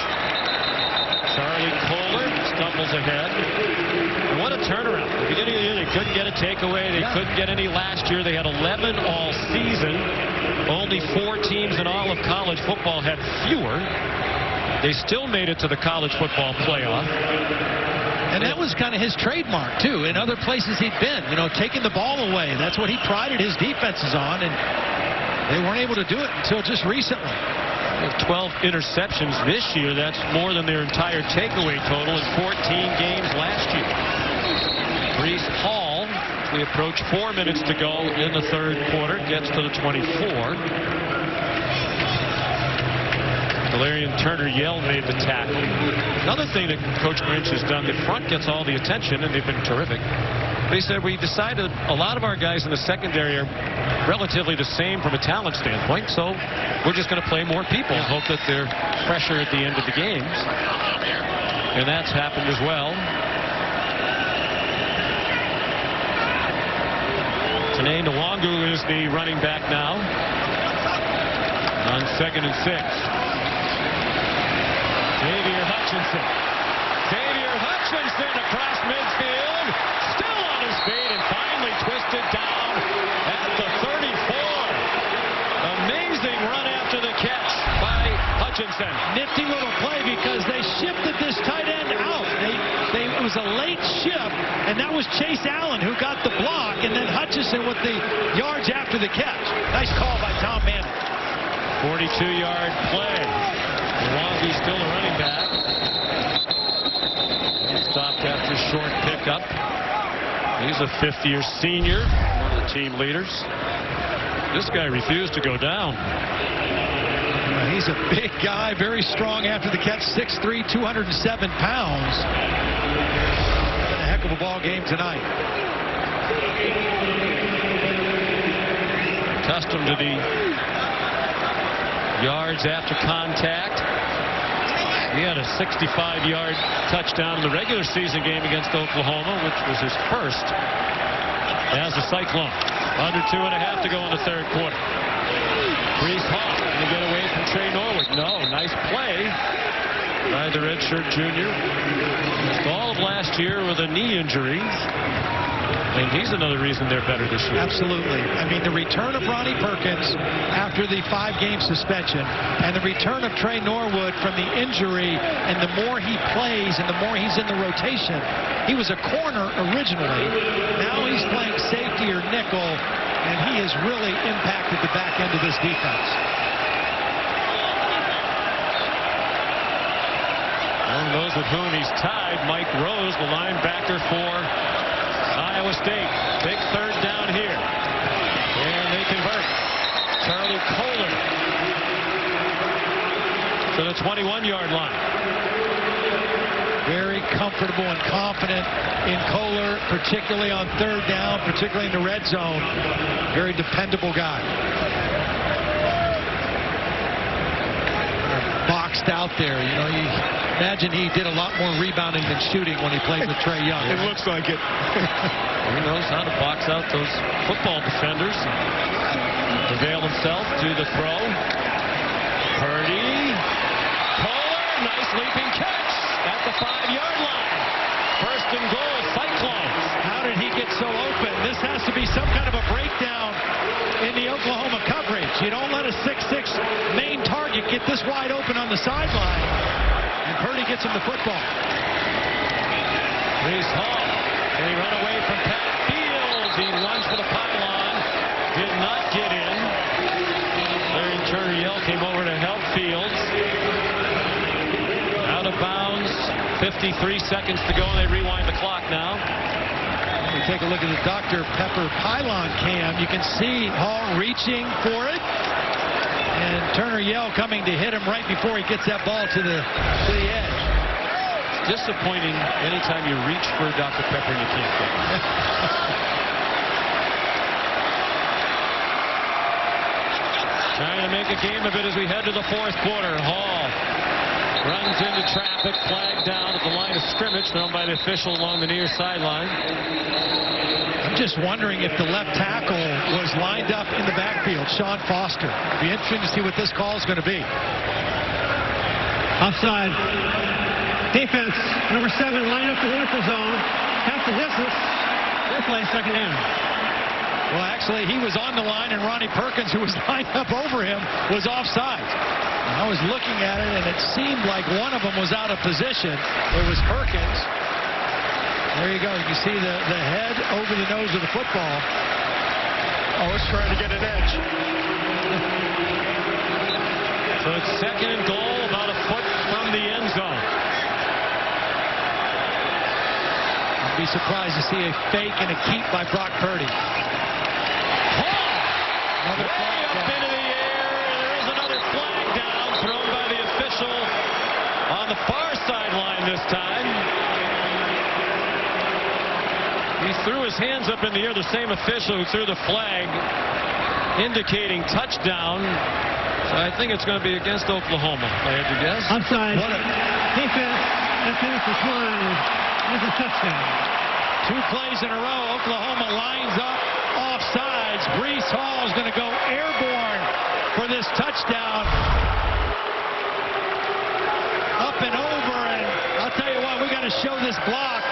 Charlie Kohler stumbles ahead. And what a turnaround. At the beginning of the year, they couldn't get a takeaway. They couldn't get any last year. They had 11 all season. Only 4 teams in all of college football had fewer. They still made it to the college football playoff. And that was kind of his trademark, too. In other places he'd been, you know, taking the ball away. That's what he prided his defenses on, and they weren't able to do it until just recently. 12 interceptions this year. That's more than their entire takeaway total in 14 games last year. Breece Hall, we approach 4 minutes to go in the 3rd quarter, gets to the 24. Valerian Turner-Yell made the tackle. Another thing that Coach Grinch has done, the front gets all the attention, and they've been terrific. They said we decided a lot of our guys in the secondary are relatively the same from a talent standpoint, so we're just going to play more people and hope that they're fresher at the end of the games. And that's happened as well. Tanae Nwangu is the running back now on 2nd and 6. Xavier Hutchinson across midfield, still on his feet and finally twisted down at the 34. Amazing run after the catch by Hutchinson. Nifty little play because they shifted this tight end out. It was a late shift, and that was Chase Allen who got the block, and then Hutchinson with the yards after the catch. Nice call by Tom Manning. 42-yard play. Milwaukee's still a running back. He's stopped after a short pickup. He's a 5th-year senior, one of the team leaders. This guy refused to go down. He's a big guy, very strong after the catch, 6'3", 207 pounds. Been a heck of a ball game tonight. Accustomed to the yards after contact. He had a 65-yard touchdown in the regular season game against Oklahoma, which was his first as a Cyclone. Under 2.5 to go in the 3rd quarter. Breece Hall to get away from Trey Norwood. No, nice play by the redshirt junior. Missed all of last year with a knee injury. And he's another reason they're better this year. Absolutely. I mean, the return of Ronnie Perkins after the 5-game suspension and the return of Trey Norwood from the injury, and the more he plays and the more he's in the rotation. He was a corner originally. Now he's playing safety or nickel, and he has really impacted the back end of this defense. Among those with whom he's tied, Mike Rose, the linebacker for Iowa State. Big 3rd down here. And they convert. Charlie Kohler. So the 21-yard line. Very comfortable and confident in Kohler, particularly on third down, particularly in the red zone. Very dependable guy. Boxed out there. You know, you imagine he did a lot more rebounding than shooting when he played with Trae Young. It looks like it. He knows how to box out those football defenders. Avail himself to the throw. Purdy. Kohler. Nice leaping catch at the 5-yard line. First and goal, Cyclones. How did he get so open? This has to be some kind of a breakdown in the Oklahoma coverage. You don't let a 6'6" main target get this wide open on the sideline. And Purdy gets him the football. Brees Hall. Can he run away from Pat Fields? He runs for the pylon. Did not get in. Larry Turner Yell came over to help Fields. Out of bounds. 53 seconds to go, and they rewind the clock now. We take a look at the Dr. Pepper pylon cam. You can see Hall reaching for it, and Turner Yell coming to hit him right before he gets that ball to the edge. It's disappointing anytime you reach for Dr. Pepper and you can't get it. Trying to make a game of it as we head to the fourth quarter. Hall runs into traffic, flagged down at the line of scrimmage, thrown by the official along the near sideline. I'm just wondering if the left tackle was lined up in the backfield, Sean Foster. It'd be interesting to see what this call is going to be. Offside. Defense, number 7, line up in the neutral zone. Half the distance. Replay, second down. Well, actually, he was on the line, and Ronnie Perkins, who was lined up over him, was offside. I was looking at it, and it seemed like one of them was out of position. It was Perkins. There you go. You can see the head over the nose of the football. Oh, it's trying to get an edge. So it's second and goal, about a foot from the end zone. I'd be surprised to see a fake and a keep by Brock Purdy. Another way up into the air. There is another flag down, thrown by the official on the far sideline this time. He threw his hands up in the air, the same official who threw the flag, indicating touchdown. So I think it's going to be against Oklahoma, if I had to guess. Offside. Defense, that finishes line. That's a touchdown. 2 plays in a row. Oklahoma lines up offsides. Brees Hall is going to go airborne for this touchdown. Up and over, and I'll tell you what, we got to show this block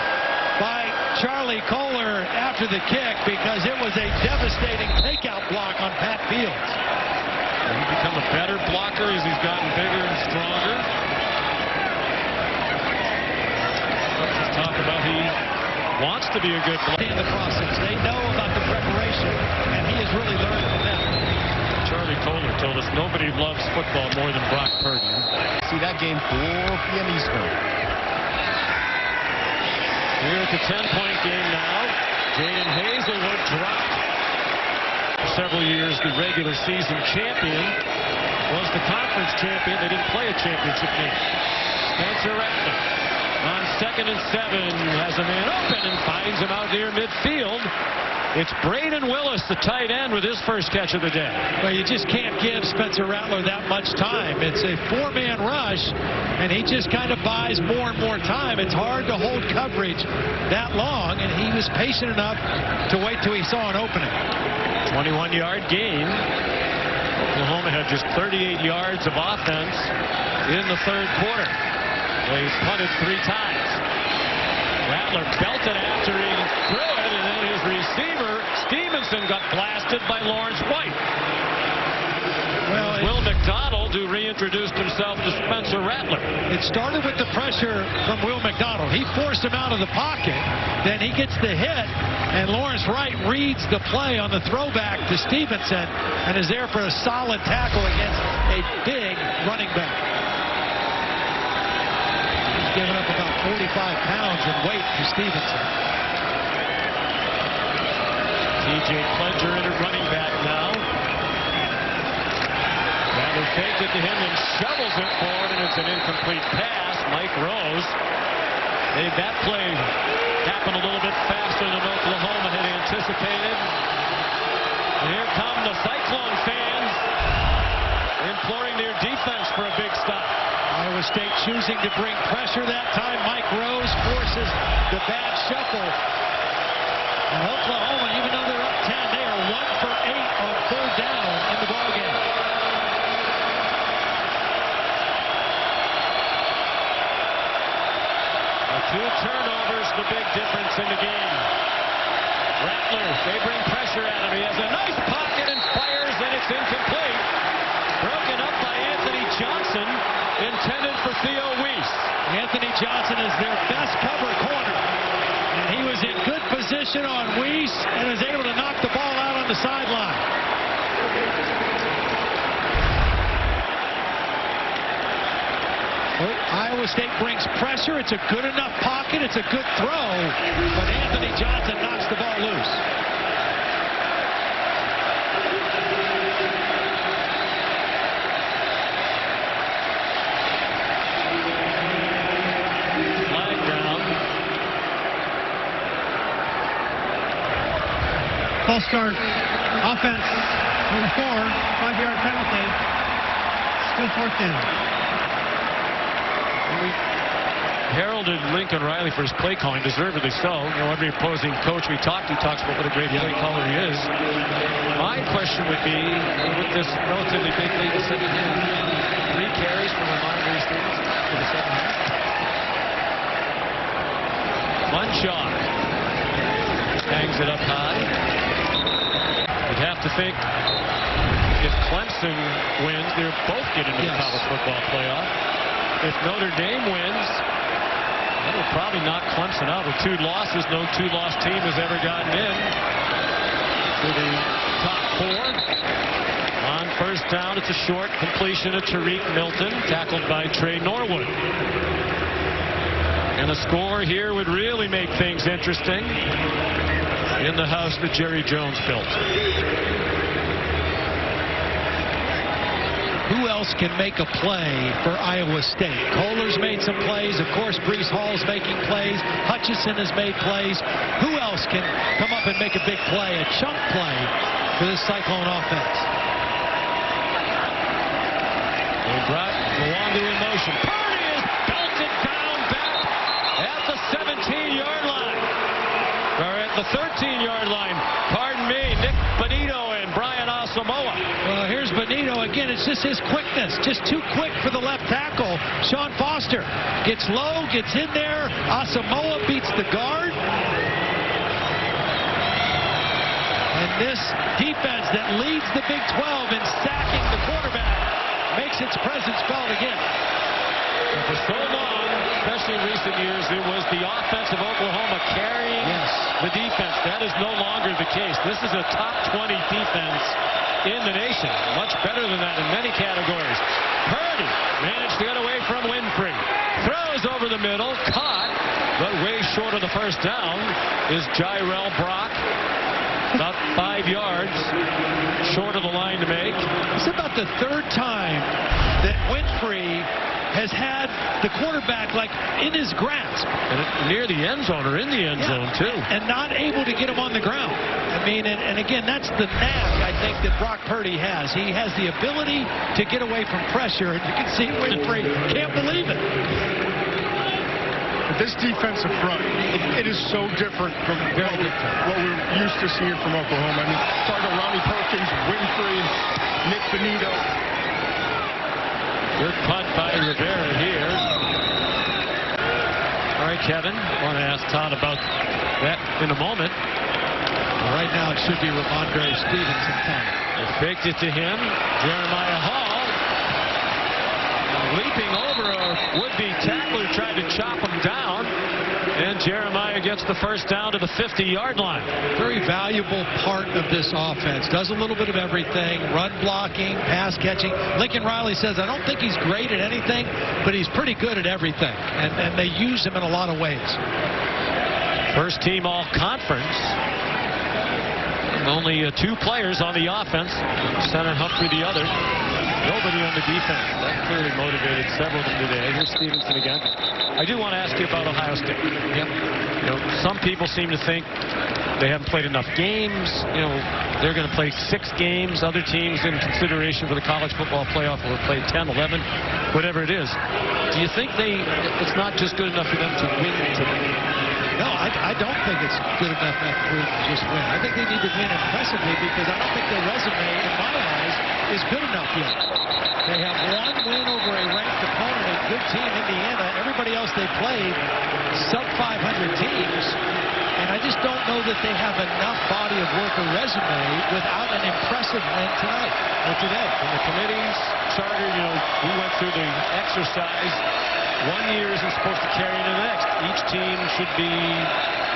by Charlie Kohler after the kick, because it was a devastating takeout block on Pat Fields. He's become a better blocker as he's gotten bigger and stronger. Let's just talk about he wants to be a good blocker. In the process, they know about the preparation, and he has really learned from them. Charlie Kohler told us nobody loves football more than Brock Purdy. See that game 4 p.m. Eastern. Here at the 10-point game now. Jaden Hazelwood dropped. For several years, the regular season champion was the conference champion. They didn't play a championship game. Spencer Rattler on 2nd and 7 has a man open and finds him out near midfield. It's Braden Willis, the tight end, with his first catch of the day. Well, you just can't give Spencer Rattler that much time. It's a 4-man rush, and he just kind of buys more and more time. It's hard to hold coverage that long, and he was patient enough to wait till he saw an opening. 21-yard gain. Oklahoma had just 38 yards of offense in the third quarter. He's punted 3 times. Rattler belted after he threw it, and then his receiver, Stevenson, got blasted by Lawrence White. Will McDonald, who reintroduced himself to Spencer Rattler. It started with the pressure from Will McDonald. He forced him out of the pocket. Then he gets the hit, and Lawrence Wright reads the play on the throwback to Stevenson and is there for a solid tackle against a big running back. He's given up about 45 pounds in weight to Stevenson. TJ Pledger in at running back now. Rattler faked it to him and shovels it forward, and it's an incomplete pass. Mike Rose made that play happen a little bit faster than Oklahoma had anticipated. And here come the Cyclone fans imploring their defense for a big stop. Iowa State choosing to bring pressure that time. Mike Rose forces the bad shuffle. And Oklahoma, even though they're up 10, they are 1 for 8 on third down in the ballgame. Two turnovers, the big difference in the game. Rattler, they bring pressure at him. He has a nice pocket and fires, and it's incomplete. Broken up by Anthony Johnson, intended for Theo Weiss. Anthony Johnson is their best cover corner. And he was in good position on Weiss and was able to knock the ball out on the sideline. Iowa State brings pressure. It's a good enough pocket. It's a good throw. But Anthony Johnson knocks the ball loose. Flag down. False start. Offense. Number 4. 5-yard penalty. Still 4th down. We heralded Lincoln Riley for his play calling, deservedly so. You know, every opposing coach we talk to talks about what a great play caller he is. My question would be, with this relatively big lead in the second half, 3 carries from Ramondre Stevens for the second half. Munchak hangs it up high. You'd have to think if Clemson wins, they'll both get into the college football playoff. If Notre Dame wins, that will probably knock Clemson out. With 2 losses, no 2-loss team has ever gotten in to the top 4. On first down, it's a short completion of Tariq Milton, tackled by Trey Norwood. And a score here would really make things interesting in the house that Jerry Jones built. Who else can make a play for Iowa State? Kohler's made some plays. Of course, Breece Hall's making plays. Hutchison has made plays. Who else can come up and make a big play, a chunk play for this Cyclone offense? They brought Mwandu in motion. Purdy is belted down back at the 17-yard line. Or at the 13-yard line. Pardon me. Nick Benito and Brian Asamoah. Well, here's Benito again. It's just his quickness, just too quick for the left tackle. Sean Foster gets low, gets in there. Asamoah beats the guard. And this defense that leads the Big 12 in sacking the quarterback makes its presence felt again. And for so long, especially in recent years, it was the offense of Oklahoma carrying the defense. That is no longer the case. This is a top 20 defense in the nation. Much better than that in many categories. Purdy managed to get away from Winfrey. Throws over the middle, caught, but way short of the first down is Jyrell Brock. About 5 yards short of the line to make. It's about the 3rd time that Winfrey has had the quarterback like in his grasp. And near the end zone or in the end zone too. And not able to get him on the ground. I mean, and again, that's the knack I think that Brock Purdy has. He has the ability to get away from pressure, and you can see Winfrey can't believe it. This defensive front, it is so different from what we're used to seeing from Oklahoma. I mean, talking about Ronnie Perkins, Winfrey, Nick Benito. Good punt by Rivera here. All right, Kevin, I want to ask Todd about that in a moment. Well, right now it should be Ramondre Stevens in time. They faked it to him. Jeremiah Hall leaping over a would-be tackler, tried to chop him down. And Jeremiah gets the first down to the 50-yard line. Very valuable part of this offense. Does a little bit of everything. Run blocking, pass catching. Lincoln Riley says, I don't think he's great at anything, but he's pretty good at everything. And they use him in a lot of ways. First team all-conference. Only 2 players on the offense. Center Humphrey the other. Nobody on the defense. That clearly motivated several of them today. Here's Stevenson again. I do want to ask you about Ohio State. Yep. You know, some people seem to think they haven't played enough games. You know, they're going to play 6 games. Other teams in consideration for the college football playoff will play 10, 11, whatever it is. Do you think it's not just good enough for them to win today? No, I don't think it's good enough for them to just win. I think they need to win impressively because I don't think their resume, in my eyes, is good enough yet. They have 1 win over a ranked opponent, a good team, Indiana. Everybody else they played, sub-500 teams. And I just don't know that they have enough body of work or resume without an impressive win tonight or today. From the committee's charter, you know, we went through the exercise. 1 year isn't supposed to carry into the next. Each team should be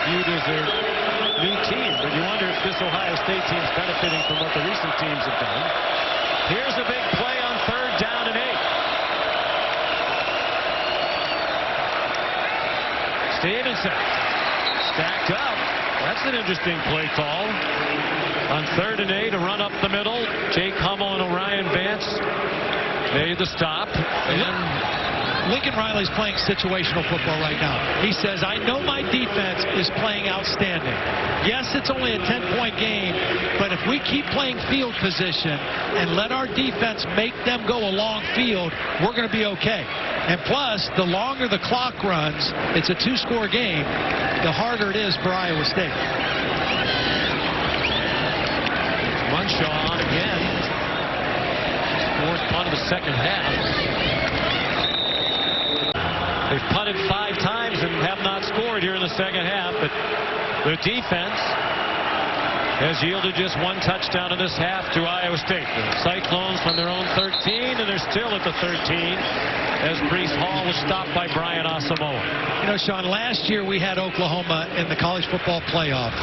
viewed as their new team. But you wonder if this Ohio State team is benefiting from what the recent teams have done. Here's a big play on 3rd down and 8. Stevenson stacked up. That's an interesting play call. On 3rd and 8, a run up the middle. Jake Hummel and Orion Vance made the stop. And Lincoln Riley's playing situational football right now. He says, I know my defense is playing outstanding. Yes, it's only a 10-point game, but if we keep playing field position and let our defense make them go along field, we're going to be okay. And plus, the longer the clock runs, it's a 2-score game, the harder it is for Iowa State. Munshaw on again. 4th punt of the second half. They've punted 5 times and have not scored here in the second half, but their defense has yielded just 1 touchdown in this half to Iowa State. The Cyclones from their own 13, and they're still at the 13 as Breece Hall was stopped by Brian Asamoah. You know, Sean, last year we had Oklahoma in the college football playoff.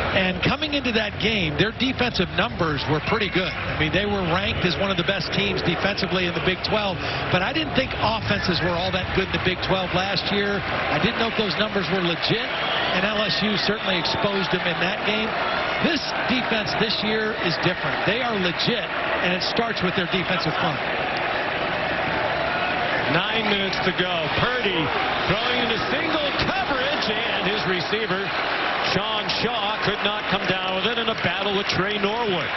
And coming into that game, their defensive numbers were pretty good. I mean, they were ranked as one of the best teams defensively in the Big 12. But I didn't think offenses were all that good in the Big 12 last year. I didn't know if those numbers were legit. And LSU certainly exposed them in that game. This defense this year is different. They are legit, and it starts with their defensive front. 9 minutes to go. Purdy throwing into single coverage, and his receiver, Sean Shaw, could not come down with it in a battle with Trey Norwood.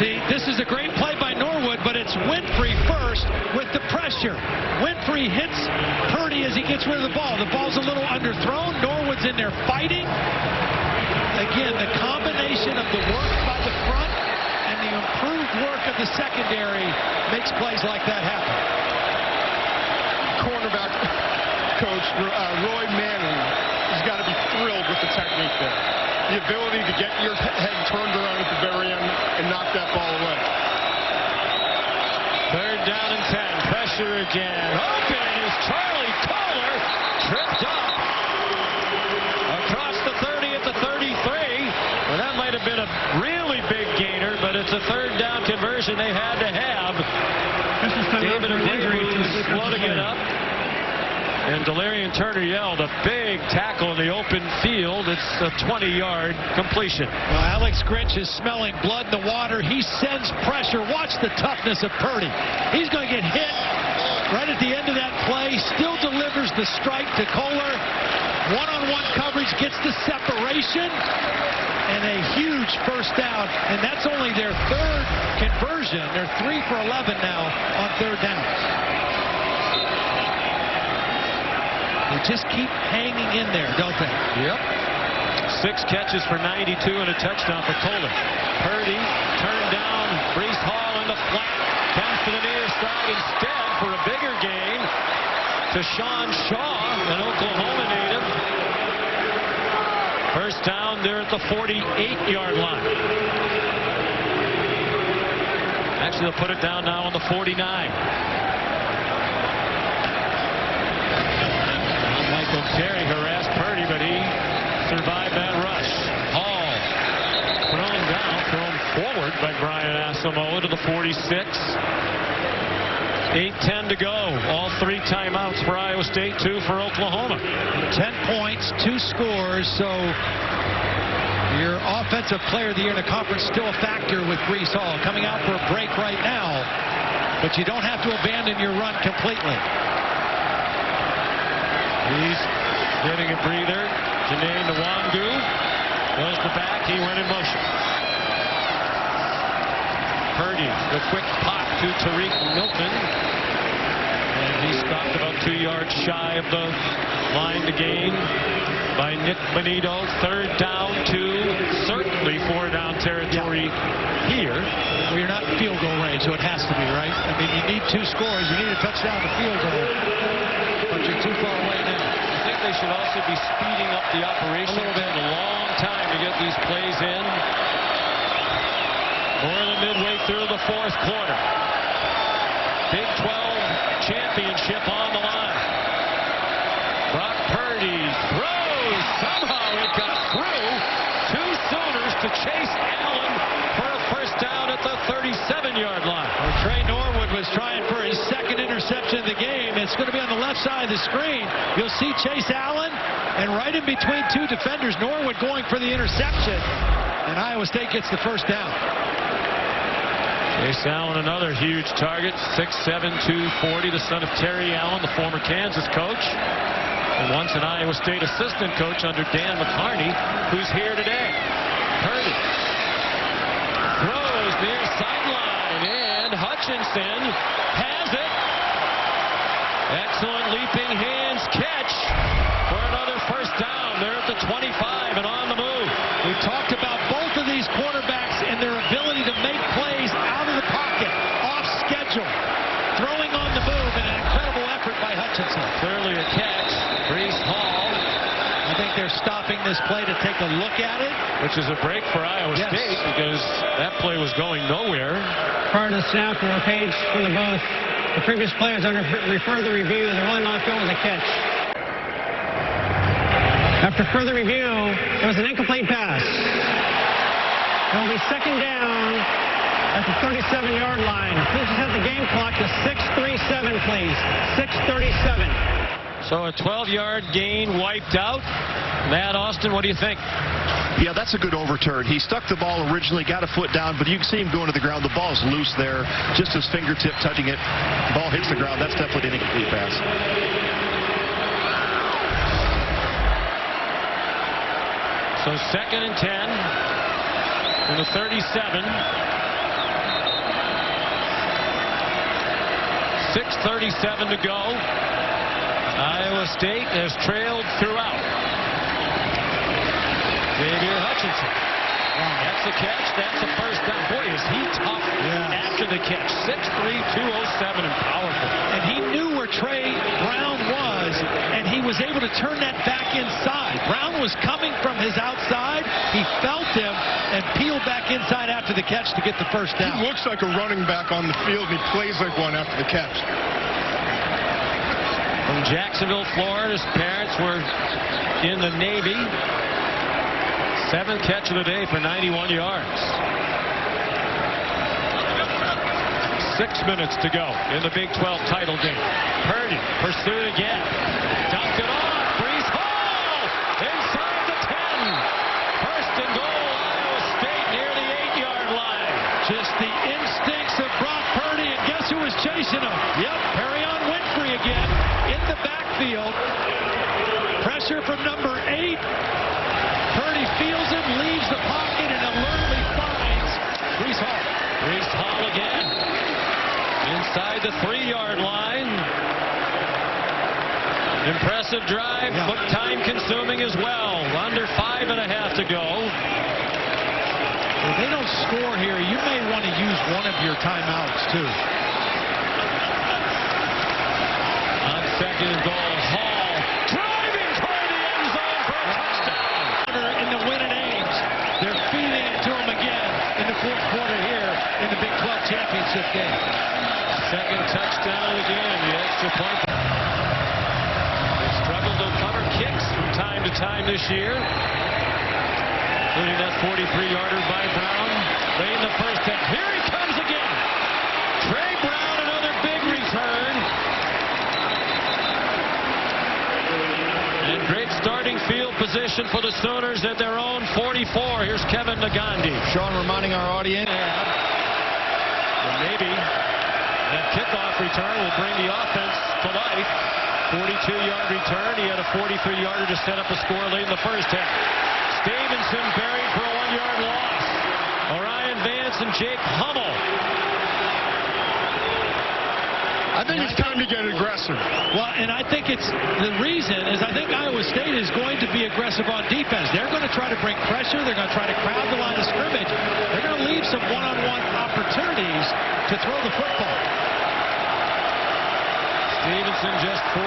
See, this is a great play by Norwood, but it's Winfrey first with the pressure. Winfrey hits Purdy as he gets rid of the ball. The ball's a little underthrown. Norwood's in there fighting. Again, the combination of the work by the front and the improved work of the secondary makes plays like that happen. Cornerback coach Roy Manning has got to be thrilled with the technique there. The ability to get your head turned around at the very end and knock that ball away. 3rd down and 10. Pressure again. Open is Charlie Kohler. Tripped up across the 30 at the 33. Well, that might have been a really big gainer, but it's a 3rd down conversion they had to have. David Avery floating it up. And Delarian Turner yelled a big tackle in the open field. It's a 20-yard completion. Well, Alex Grinch is smelling blood in the water. He sends pressure. Watch the toughness of Purdy. He's going to get hit right at the end of that play. Still delivers the strike to Kohler. One-on-one coverage gets the separation. And a huge 1st down. And that's only their 3rd conversion. They're 3 for 11 now on 3rd downs. They just keep hanging in there, don't they? Yep. 6 catches for 92 and a touchdown for Kohler. Purdy turned down. Breece Hall in the flat. Comes to the near side instead for a bigger gain to Sean Shaw, an Oklahoma native. 1st down there at the 48-yard line. Actually, they'll put it down now on the 49. Michael Carey harassed Purdy, but he survived that rush. Hall thrown forward by Brian Asamoah to the 46. 8:10 to go. All 3 timeouts for Iowa State, 2 for Oklahoma. 10 points, 2 scores, so Your offensive player of the year in the conference still a factor with Breece Hall coming out for a break right now, but you don't have to abandon your run completely. He's getting a breather. Janae Nwangu goes to back. He went in motion. Purdy, the quick pop to Tariq Milton. And he stopped about 2 yards shy of the line to gain by Nick Bonito. 3rd down to certainly 4-down territory here. Well, you're not in field goal range, so it has to be, right? I mean, you need 2 scores. You need a touchdown to field goal, but you're too far away now. I think they should also be speeding up the operation. It's been a long time to get these plays in. More than midway through the 4th quarter. Big 12 championship on the line. Brock Purdy throws. Somehow it got through. 2 Sooners to Chase Allen for a first down at the 37-yard line. Well, Trey Norwood was trying for his 2nd interception of the game. It's going to be on the left side of the screen. You'll see Chase Allen, and right in between 2 defenders, Norwood going for the interception. And Iowa State gets the first down. Chase Allen, another huge target, 6'7", 240, the son of Terry Allen, the former Kansas coach, and once an Iowa State assistant coach under Dan McCarney, who's here today. Purdy throws near sideline, and Hutchinson has it. Excellent leaping hands catch for another first down. They're at the 25 and on the move. We talked about both of these quarterbacks and their ability to make plays out of the pocket, off schedule, throwing on the move, and an incredible effort by Hutchinson. Clearly a catch. Breece Hall. I think they're stopping this play to take a look at it. Which is a break for Iowa State because that play was going nowhere. Prior to the snap from a page from the booth, the previous play is under further review. They're really not going with a catch. After further review, it was an incomplete pass. It will be 2nd down at the 37-yard line. Please set the game clock to 6:37, please. 6:37. So a 12-yard gain wiped out. Matt Austin, what do you think? Yeah, that's a good overturn. He stuck the ball originally, got a foot down, but you can see him going to the ground. The ball's loose there, just his fingertip touching it. The ball hits the ground. That's definitely an incomplete pass. So 2nd and 10 from the 37. 6:37 to go. Iowa State has trailed throughout. Xavier Hutchinson. That's a catch. That's a first down. Boy, is he tough after the catch. 6'3", 207, and powerful. And he knew where Trey Brown was, and he was able to turn that back inside. Brown was coming from his outside. He felt him and peeled back inside after the catch to get the first down. He looks like a running back on the field, and he plays like one after the catch. From Jacksonville, Florida, his parents were in the Navy. 7th catch of the day for 91 yards. 6 minutes to go in the Big 12 title game. Purdy pursued again. Dumped it off. Breece Hall inside the 10. First and goal, Iowa State near the 8-yard line. Just the instincts of Brock Purdy, and guess who was chasing him? Yep, Perrion Winfrey again in the backfield. Pressure from number 8. Purdy feels him, leaves the pocket, and alertly finds Breece Hall. Breece Hall again. Inside the 3-yard line. Impressive drive, but time-consuming as well. Under 5.5 to go. If they don't score here, you may want to use one of your timeouts, too. On 2nd and goal, Hall driving toward the end zone for a touchdown. In the win at Ames, they're feeding it to him again in the 4th quarter here in the Big 12 championship game. 2nd touchdown of the game, the extra point. They struggled to cover kicks from time to time this year, including that 43-yarder by Brown. Late in the first half. Here he comes again. Trey Brown, another big return. And great starting field position for the Sooners at their own 44. Here's Kevin Nagandi. Sean reminding our audience. And maybe that kickoff return will bring the offense to life. 42-yard return. He had a 43-yarder to set up a score late in the first half. Stevenson buried for a 1-yard loss. Orion Vance and Jake Hummel. I think it's time to get aggressive. Well, and I think it's the reason is I think Iowa State is going to be aggressive on defense. They're going to try to bring pressure. They're going to try to crowd the line of scrimmage. They're going to leave some one-on-one opportunities to throw the football. Stevenson just 14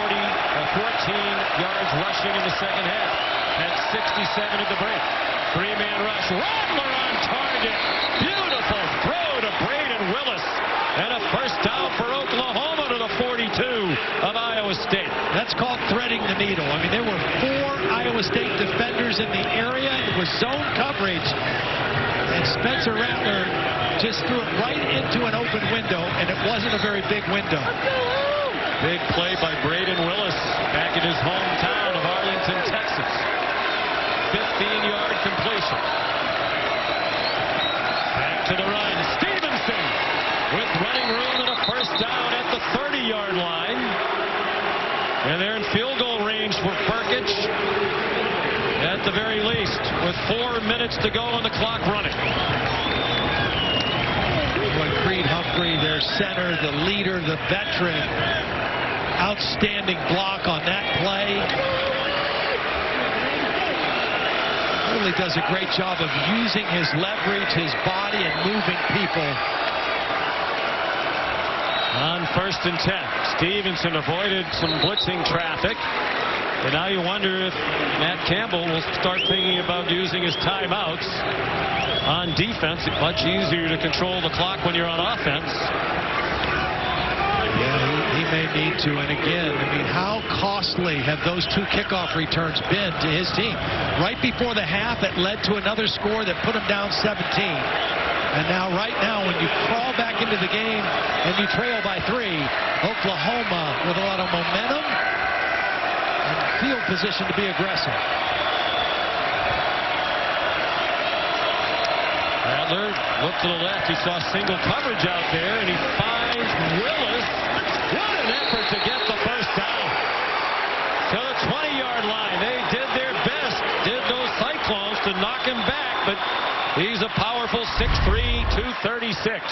yards rushing in the second half. Had 67 at the break. Three-man rush. Rattler on target. Beautiful throw to Braden Willis. And a first down for Oklahoma to the 42 of Iowa State. That's called threading the needle. I mean, there were 4 Iowa State defenders in the area. It was zone coverage. And Spencer Rattler just threw it right into an open window, and it wasn't a very big window. Big play by Braden Willis back in his hometown of Arlington, Texas. 15-yard completion. Back to the run. Stevenson with running room and a first down at the 30-yard line. And they're in field goal range for Perkich at the very least with 4 minutes to go on the clock running. Creed Humphrey, their center, the leader, the veteran. Outstanding block on that play. Really does a great job of using his leverage, his body, and moving people. On 1st and 10, Stevenson avoided some blitzing traffic. And now you wonder if Matt Campbell will start thinking about using his timeouts on defense. It's much easier to control the clock when you're on offense. Yeah, he may need to. And again, I mean, how costly have those 2 kickoff returns been to his team? Right before the half, it led to another score that put him down 17. And now, right now, when you crawl back into the game and you trail by 3, Oklahoma with a lot of momentum and field position to be aggressive. Rattler looked to the left. He saw single coverage out there, and he finds Willis. What an effort to get the first down. To the 20-yard line. They did their best, did those Cyclones, to knock him back, but he's a powerful 6'3", 236.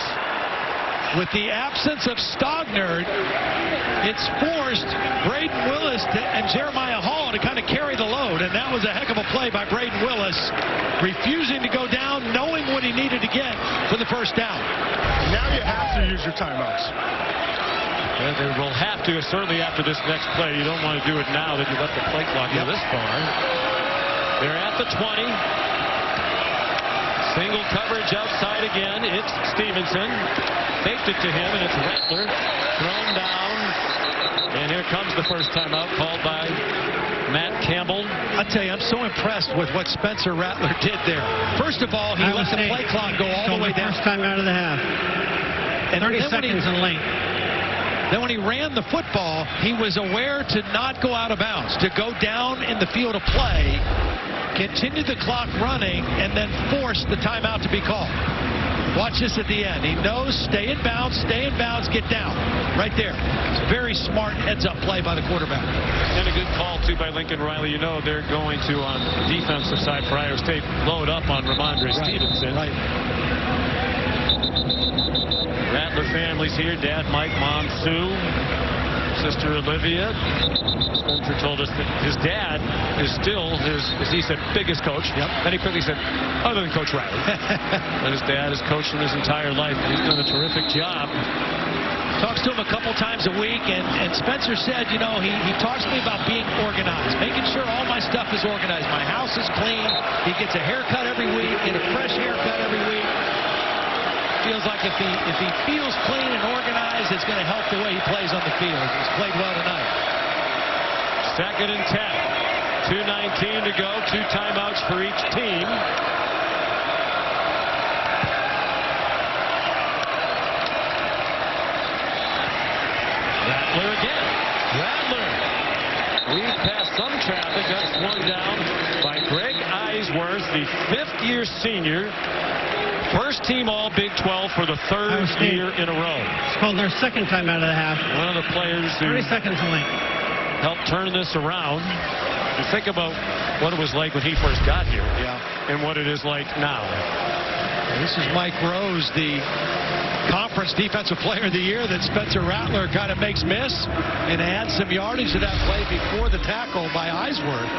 With the absence of Stogner, it's forced Braden Willis and Jeremiah Hall to kind of carry the load, and that was a heck of a play by Braden Willis, refusing to go down, knowing what he needed to get for the first down. Now you have to use your timeouts. And they will have to, certainly after this next play. You don't want to do it now that you let the play clock go this far. They're at the 20. Single coverage outside again. It's Stevenson. Faked it to him, and it's Rattler. Thrown down. And here comes the first timeout called by Matt Campbell. I tell you, I'm so impressed with what Spencer Rattler did there. First of all, he let the play clock go all the way down. First time out of the half. And 30 seconds in length. Then when he ran the football, he was aware to not go out of bounds, to go down in the field of play, continue the clock running, and then force the timeout to be called. Watch this at the end. He knows, stay in bounds, get down. Right there. It's a very smart heads-up play by the quarterback. And a good call, too, by Lincoln Riley. You know they're going to, on the defensive side for Iowa State, load up on Ramondre Stevenson. Right. Rattler family's here. Dad, Mike, Mom, Sue, sister Olivia. Spencer told us that his dad is still his, as he said, biggest coach. Yep. Then he quickly said, other than Coach Riley. But his dad has coached him his entire life. He's done a terrific job. Talks to him a couple times a week, and Spencer said, you know, he talks to me about being organized, making sure all my stuff is organized. My house is clean. He gets a haircut every week, get a fresh haircut every week. Feels like if he feels clean and organized, it's going to help the way he plays on the field. He's played well tonight. 2nd and 10. 2:19 to go. 2 timeouts for each team. Rattler again. Rattler weaved past some traffic, got swung down by Greg Eisworth, the fifth-year senior. First team all Big 12 for the third year in a row. It's called their second time out of the half. One of the players who 30 seconds late. Helped turn this around. You think about what it was like when he first got here. Yeah. And what it is like now. This is Mike Rose, the Conference Defensive Player of the Year that Spencer Rattler kind of makes miss and adds some yardage to that play before the tackle by Eisworth.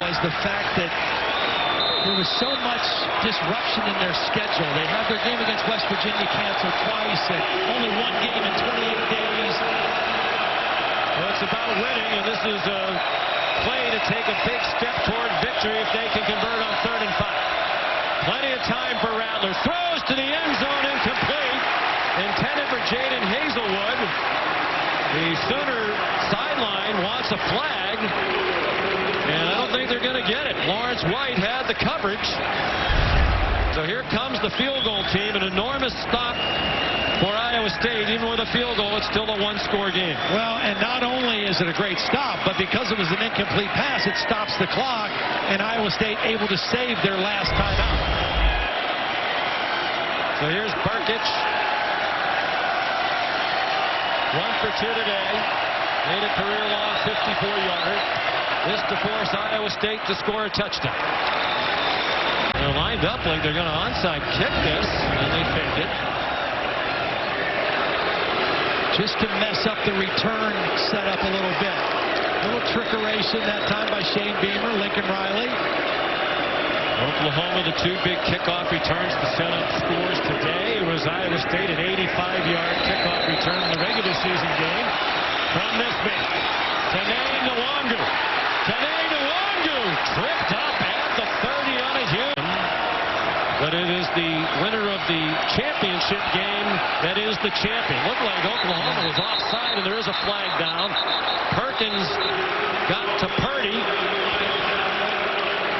Was the fact that there was so much disruption in their schedule. They had their game against West Virginia canceled twice and only one game in 28 days. Well, it's about winning, and this is a play to take a big step toward victory if they can convert on 3rd and 5. Plenty of time for Rattler. Throws to the end zone, incomplete. Intended for Jaden Hazelwood. The Sooner sideline wants a flag, and I don't think they're going to get it. Lawrence White had the coverage. So here comes the field goal team. An enormous stop for Iowa State. Even with a field goal, it's still a one-score game. Well, and not only is it a great stop, but because it was an incomplete pass, it stops the clock, and Iowa State able to save their last timeout. So here's Burkich. 1 for 2 today. Made a career-long 54-yarder. This to force Iowa State to score a touchdown. They're lined up like they're going to onside kick this, and they fake it. Just to mess up the return setup a little bit. A little trickeration that time by Shane Beamer, Lincoln Riley. Oklahoma, the 2 big kickoff returns to set up scores today. It was Iowa State, an 85-yard kickoff return in the regular season game. From this man, Tanae Nwangu. Tanae Nwangu tripped up at the 30 on a human. But it is the winner of the championship game that is the champion. Looked like Oklahoma was offside, and there is a flag down. Perkins got to Purdy.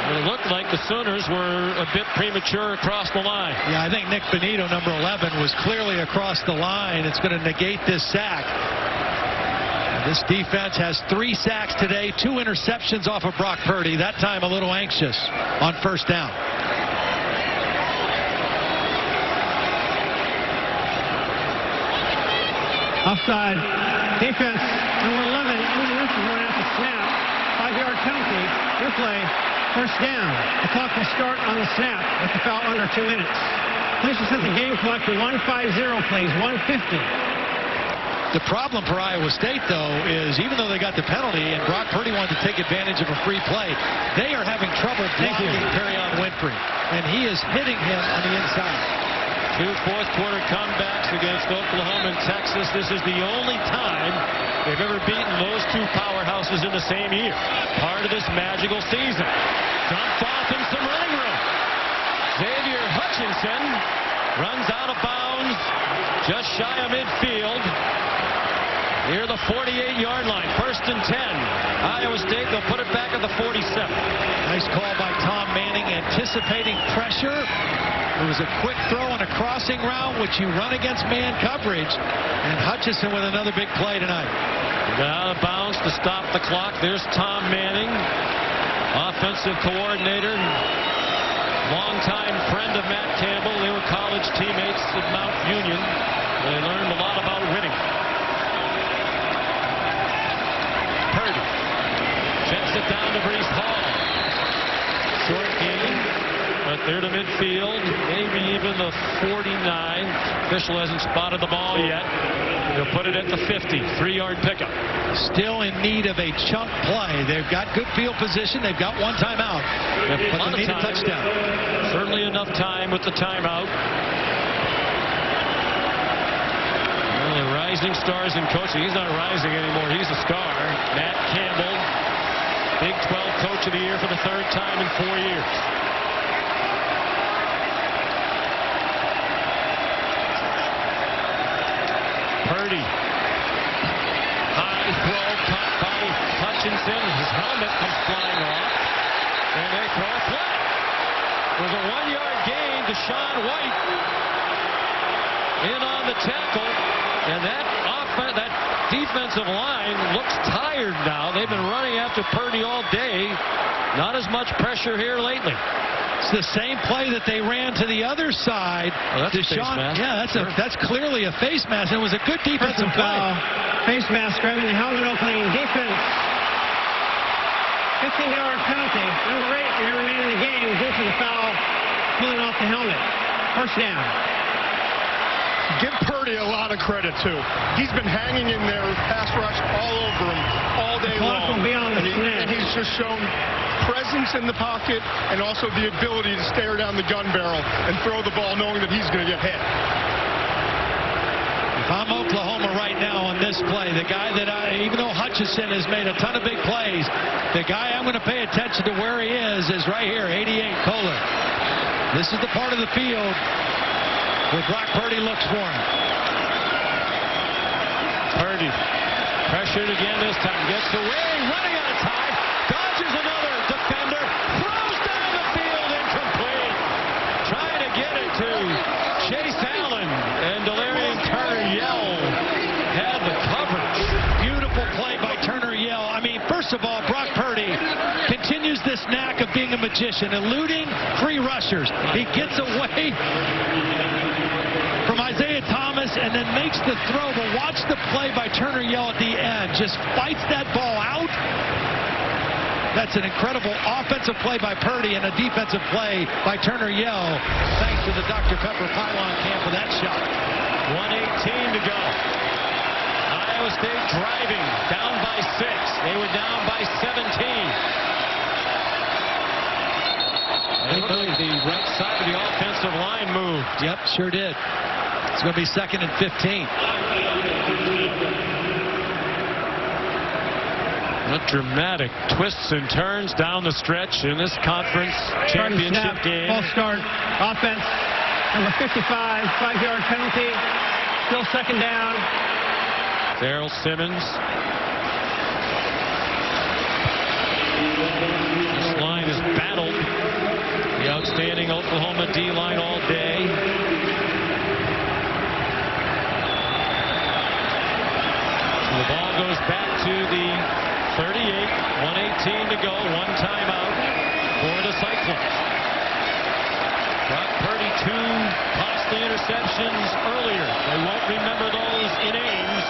It looked like the Sooners were a bit premature across the line. Yeah, I think Nick Benito, number 11, was clearly across the line. It's going to negate this sack. And this defense has 3 sacks today, 2 interceptions off of Brock Purdy. That time a little anxious on 1st down. Offside. Defense, number 11, Anderson going out the snap. 5-yard penalty. Replay. 1st down. The clock will start on the snap with the foul under 2 minutes. Please set the game clock to 1:50, please. 1:50. The problem for Iowa State, though, is even though they got the penalty and Brock Purdy wanted to take advantage of a free play, they are having trouble blocking Perrion Winfrey, and he is hitting him on the inside. 2 fourth-quarter comebacks against Oklahoma and Texas. This is the only time they've ever beaten those 2 powerhouses in the same year. Part of this magical season. Dumped off in some running room. Xavier Hutchinson runs out of bounds just shy of midfield. Near the 48-yard line. 1st and 10. Iowa State, they'll put it back at the 47. Nice call by Tom Manning, anticipating pressure. It was a quick throw on a crossing route, which you run against man coverage. And Hutchinson with another big play tonight. Out of bounds to stop the clock. There's Tom Manning, offensive coordinator, longtime friend of Matt Campbell. They were college teammates at Mount Union. They learned a lot about winning. Purdy checks it down to Breece Hall. Short game, but they're to midfield, maybe even the 49. Official hasn't spotted the ball yet. They'll put it at the 50. 3-yard pickup. Still in need of a chunk play. They've got good field position. They've got 1 timeout. But they need a touchdown. Certainly enough time with the timeout. Well, the rising stars in coaching. He's not rising anymore. He's a star. Matt Campbell, Big 12 Coach of the Year for the 3rd time in 4 years. Purdy. High throw caught by Hutchinson. His helmet comes flying off. And they throw a flag. There's a 1-yard gain to Sean White. In on the tackle. And that defensive line looks tired. tired now. They've been running after Purdy all day. Not as much pressure here lately. It's the same play that they ran to the other side. Oh, that's a face mask. Yeah, that's clearly a face mask. It was a good defensive play. Face mask grabbing the helmet opening. Defense. 15-yard penalty. Number 8 may remain in the game due to the foul pulling off the helmet. First down. Give Purdy a lot of credit, too. He's been hanging in there, pass rush all over him all day long. Will be on the and he's just shown presence in the pocket and also the ability to stare down the gun barrel and throw the ball knowing that he's going to get hit. If I'm Oklahoma right now on this play, the guy that even though Hutchinson has made a ton of big plays, the guy I'm going to pay attention to where he is right here, 88, Kohler. This is the part of the field where Brock Purdy looks for him. Purdy pressured again this time. Gets away, running out of time. Dodges another defender. Throws down the field, incomplete. Trying to get it to Chase Allen. And Delarian Turner-Yell had the coverage. Beautiful play by Turner-Yell. I mean, first of all, Brock Purdy continues this knack of being a magician, eluding free rushers. He gets away from Isaiah Thomas and then makes the throw. But watch the play by Turner-Yell at the end. Just fights that ball out. That's an incredible offensive play by Purdy and a defensive play by Turner-Yell. Thanks to the Dr. Pepper Pylon Camp for that shot. 1:18 to go. Iowa State driving, down by 6. They were down by 17. And the right side of the offensive line moved. Yep, sure did. It's going to be 2nd and 15. What dramatic twists and turns down the stretch in this conference championship game. False start. Offense. Number 55. 5-yard penalty. Still 2nd down. Darrell Simmons. This line is battled. The outstanding Oklahoma D-line all day. So the ball goes back to the 38. 1:18 to go. 1 timeout for the Cyclones. Brock Purdy 2 costly interceptions earlier. They won't remember those in Ames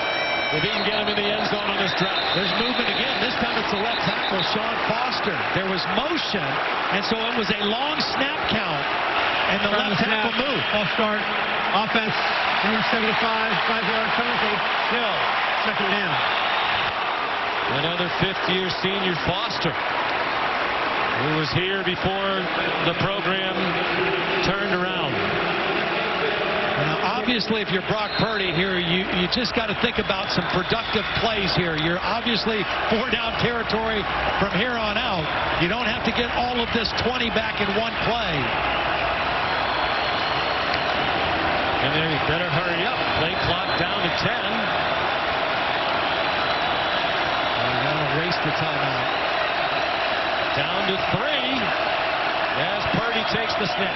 if he can get them in the end zone on this drive. There's movement again. This time it's the left tackle, Sean Foster. There was motion, and so it was a long snap count, and the left tackle moved. False start. Offense. Number 75. 5-yard penalty. Still 2nd down. Another 5th-year senior, Foster, who was here before the program turned around. Now, obviously, if you're Brock Purdy here, you just got to think about some productive plays here. You're obviously 4-down territory from here on out. You don't have to get all of this 20 back in one play. And then you better hurry up. Play clock down to 10. Race the timeout. Down to 3 as Purdy takes the snap.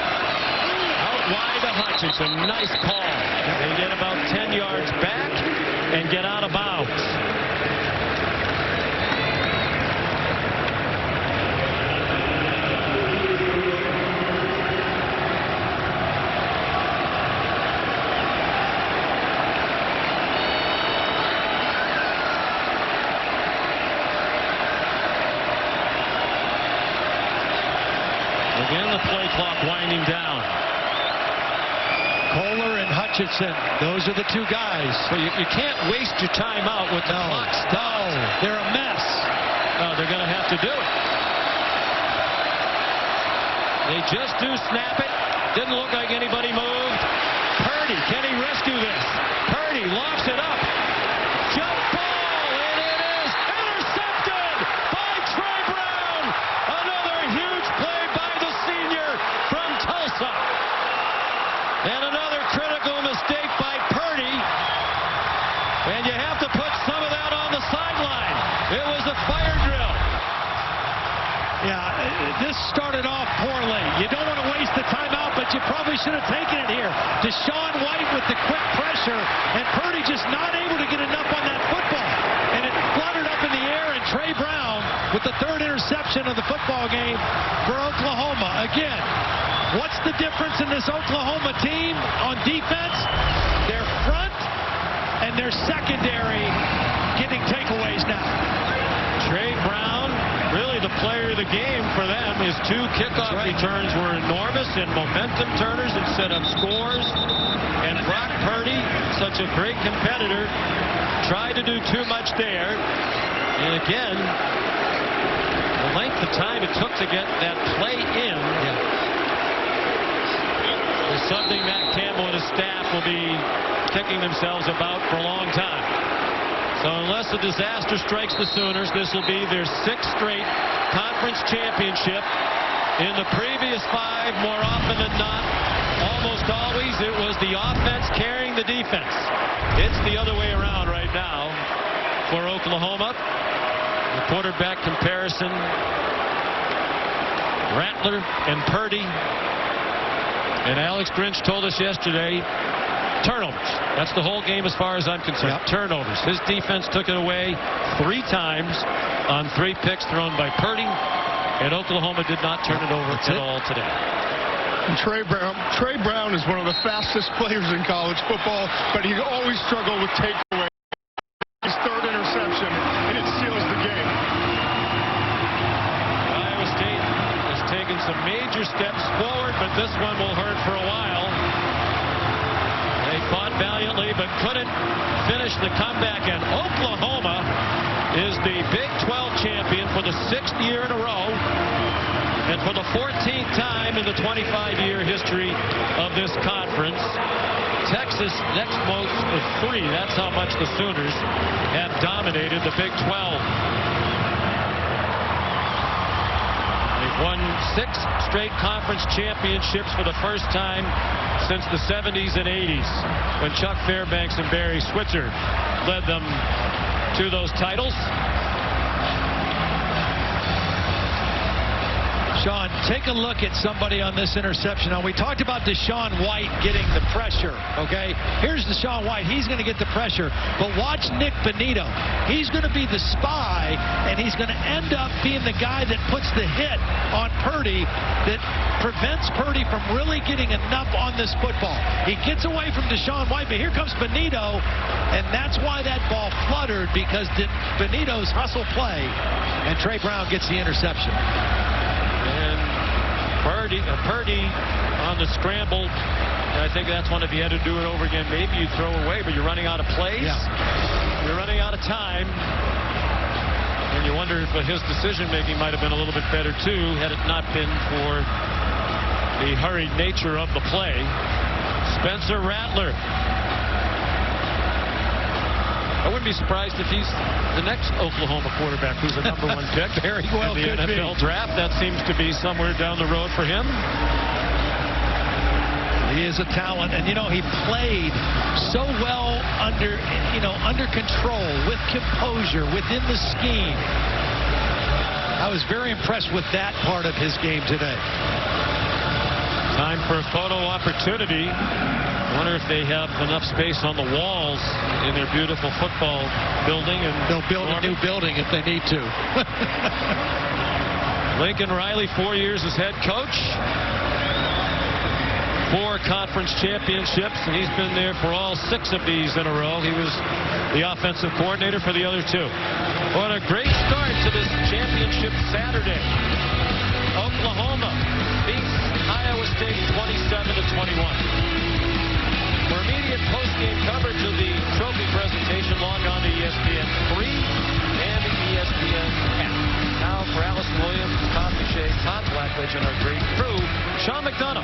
Out wide to Hutchinson. Nice call. They get about 10 yards back and get out of bounds. Again, the play clock winding down. Kohler and Hutchinson, those are the 2 guys. So you can't waste your time out with the clock stopped. No, they're a mess. No, they're going to have to do it. They just do snap it. Didn't look like anybody moved. Purdy, can he rescue this? Purdy lofts it up. Jump ball, and it is intercepted by Trey Brown. Another huge play by the senior from Tulsa. And another critical mistake by Purdy. And you have to put some of that on the sideline. It was a fire drill. Yeah, this started off poorly. You don't want to waste the timeout, but you probably should have taken it here. Deshaun White with the quick pressure, and Purdy just not able to get enough on that football. And it fluttered up in the air Trey Brown with the third interception of the football game for Oklahoma. Again, what's the difference in this Oklahoma team on defense? Their front and their secondary getting takeaways now. Trey Brown, really the player of the game for them. His 2 kickoff returns were enormous and momentum turners and set up scores. And Brock Purdy, such a great competitor, tried to do too much there. And again, the length of time it took to get that play in is something Matt Campbell and his staff will be kicking themselves about for a long time. So unless a disaster strikes the Sooners, this will be their 6th straight conference championship. In the previous 5, more often than not, almost always, it was the offense carrying the defense. It's the other way around right now for Oklahoma. The quarterback comparison, Rattler and Purdy. And Alex Grinch told us yesterday, turnovers. That's the whole game as far as I'm concerned. Turnovers. His defense took it away 3 times on 3 picks thrown by Purdy. And Oklahoma did not turn it over at all today. And Trey Brown is one of the fastest players in college football, but he always struggled with takeaway. His 3rd interception, and it seals the game. Iowa State has taken some major steps forward, but this one will hurt for a while. They fought valiantly, but couldn't finish the comeback, and Oklahoma is the Big 12 champion for the 6th year in a row. And for the 14th time in the 25-year history of this conference. Texas next most with 3. That's how much the Sooners have dominated the Big 12. They've won 6 straight conference championships for the first time since the 70s and 80s, when Chuck Fairbanks and Barry Switzer led them to those titles. Sean, take a look at somebody on this interception. Now, we talked about Deshaun White getting the pressure, okay? Here's Deshaun White. He's going to get the pressure. But watch Nick Benito. He's going to be the spy, and he's going to end up being the guy that puts the hit on Purdy that prevents Purdy from really getting enough on this football. He gets away from Deshaun White, but here comes Benito, and that's why that ball fluttered, because Benito's hustle play, and Trey Brown gets the interception. And Purdy on the scramble. I think that's one, if you had to do it over again, maybe you throw away, but you're running out of plays. Yeah. You're running out of time. And you wonder if his decision-making might have been a little bit better, too, had it not been for the hurried nature of the play. Spencer Rattler. I wouldn't be surprised if he's the next Oklahoma quarterback who's a #1 pick. Very well in the NFL draft. That seems to be somewhere down the road for him. He is a talent, and you know, he played so well under control, with composure, within the scheme. I was very impressed with that part of his game today. Time for a photo opportunity. I wonder if they have enough space on the walls in their beautiful football building. And they'll build a new building if they need to. Lincoln Riley, 4 years as head coach. 4 conference championships, and he's been there for all 6 of these in a row. He was the offensive coordinator for the other 2. What a great start to this championship Saturday. Oklahoma beats Iowa State 27-21. For immediate post-game coverage of the trophy presentation, log on to ESPN3 and the ESPN app. Now for Allison Williams, Todd McShay, Todd Blackledge, and our great crew, Sean McDonough.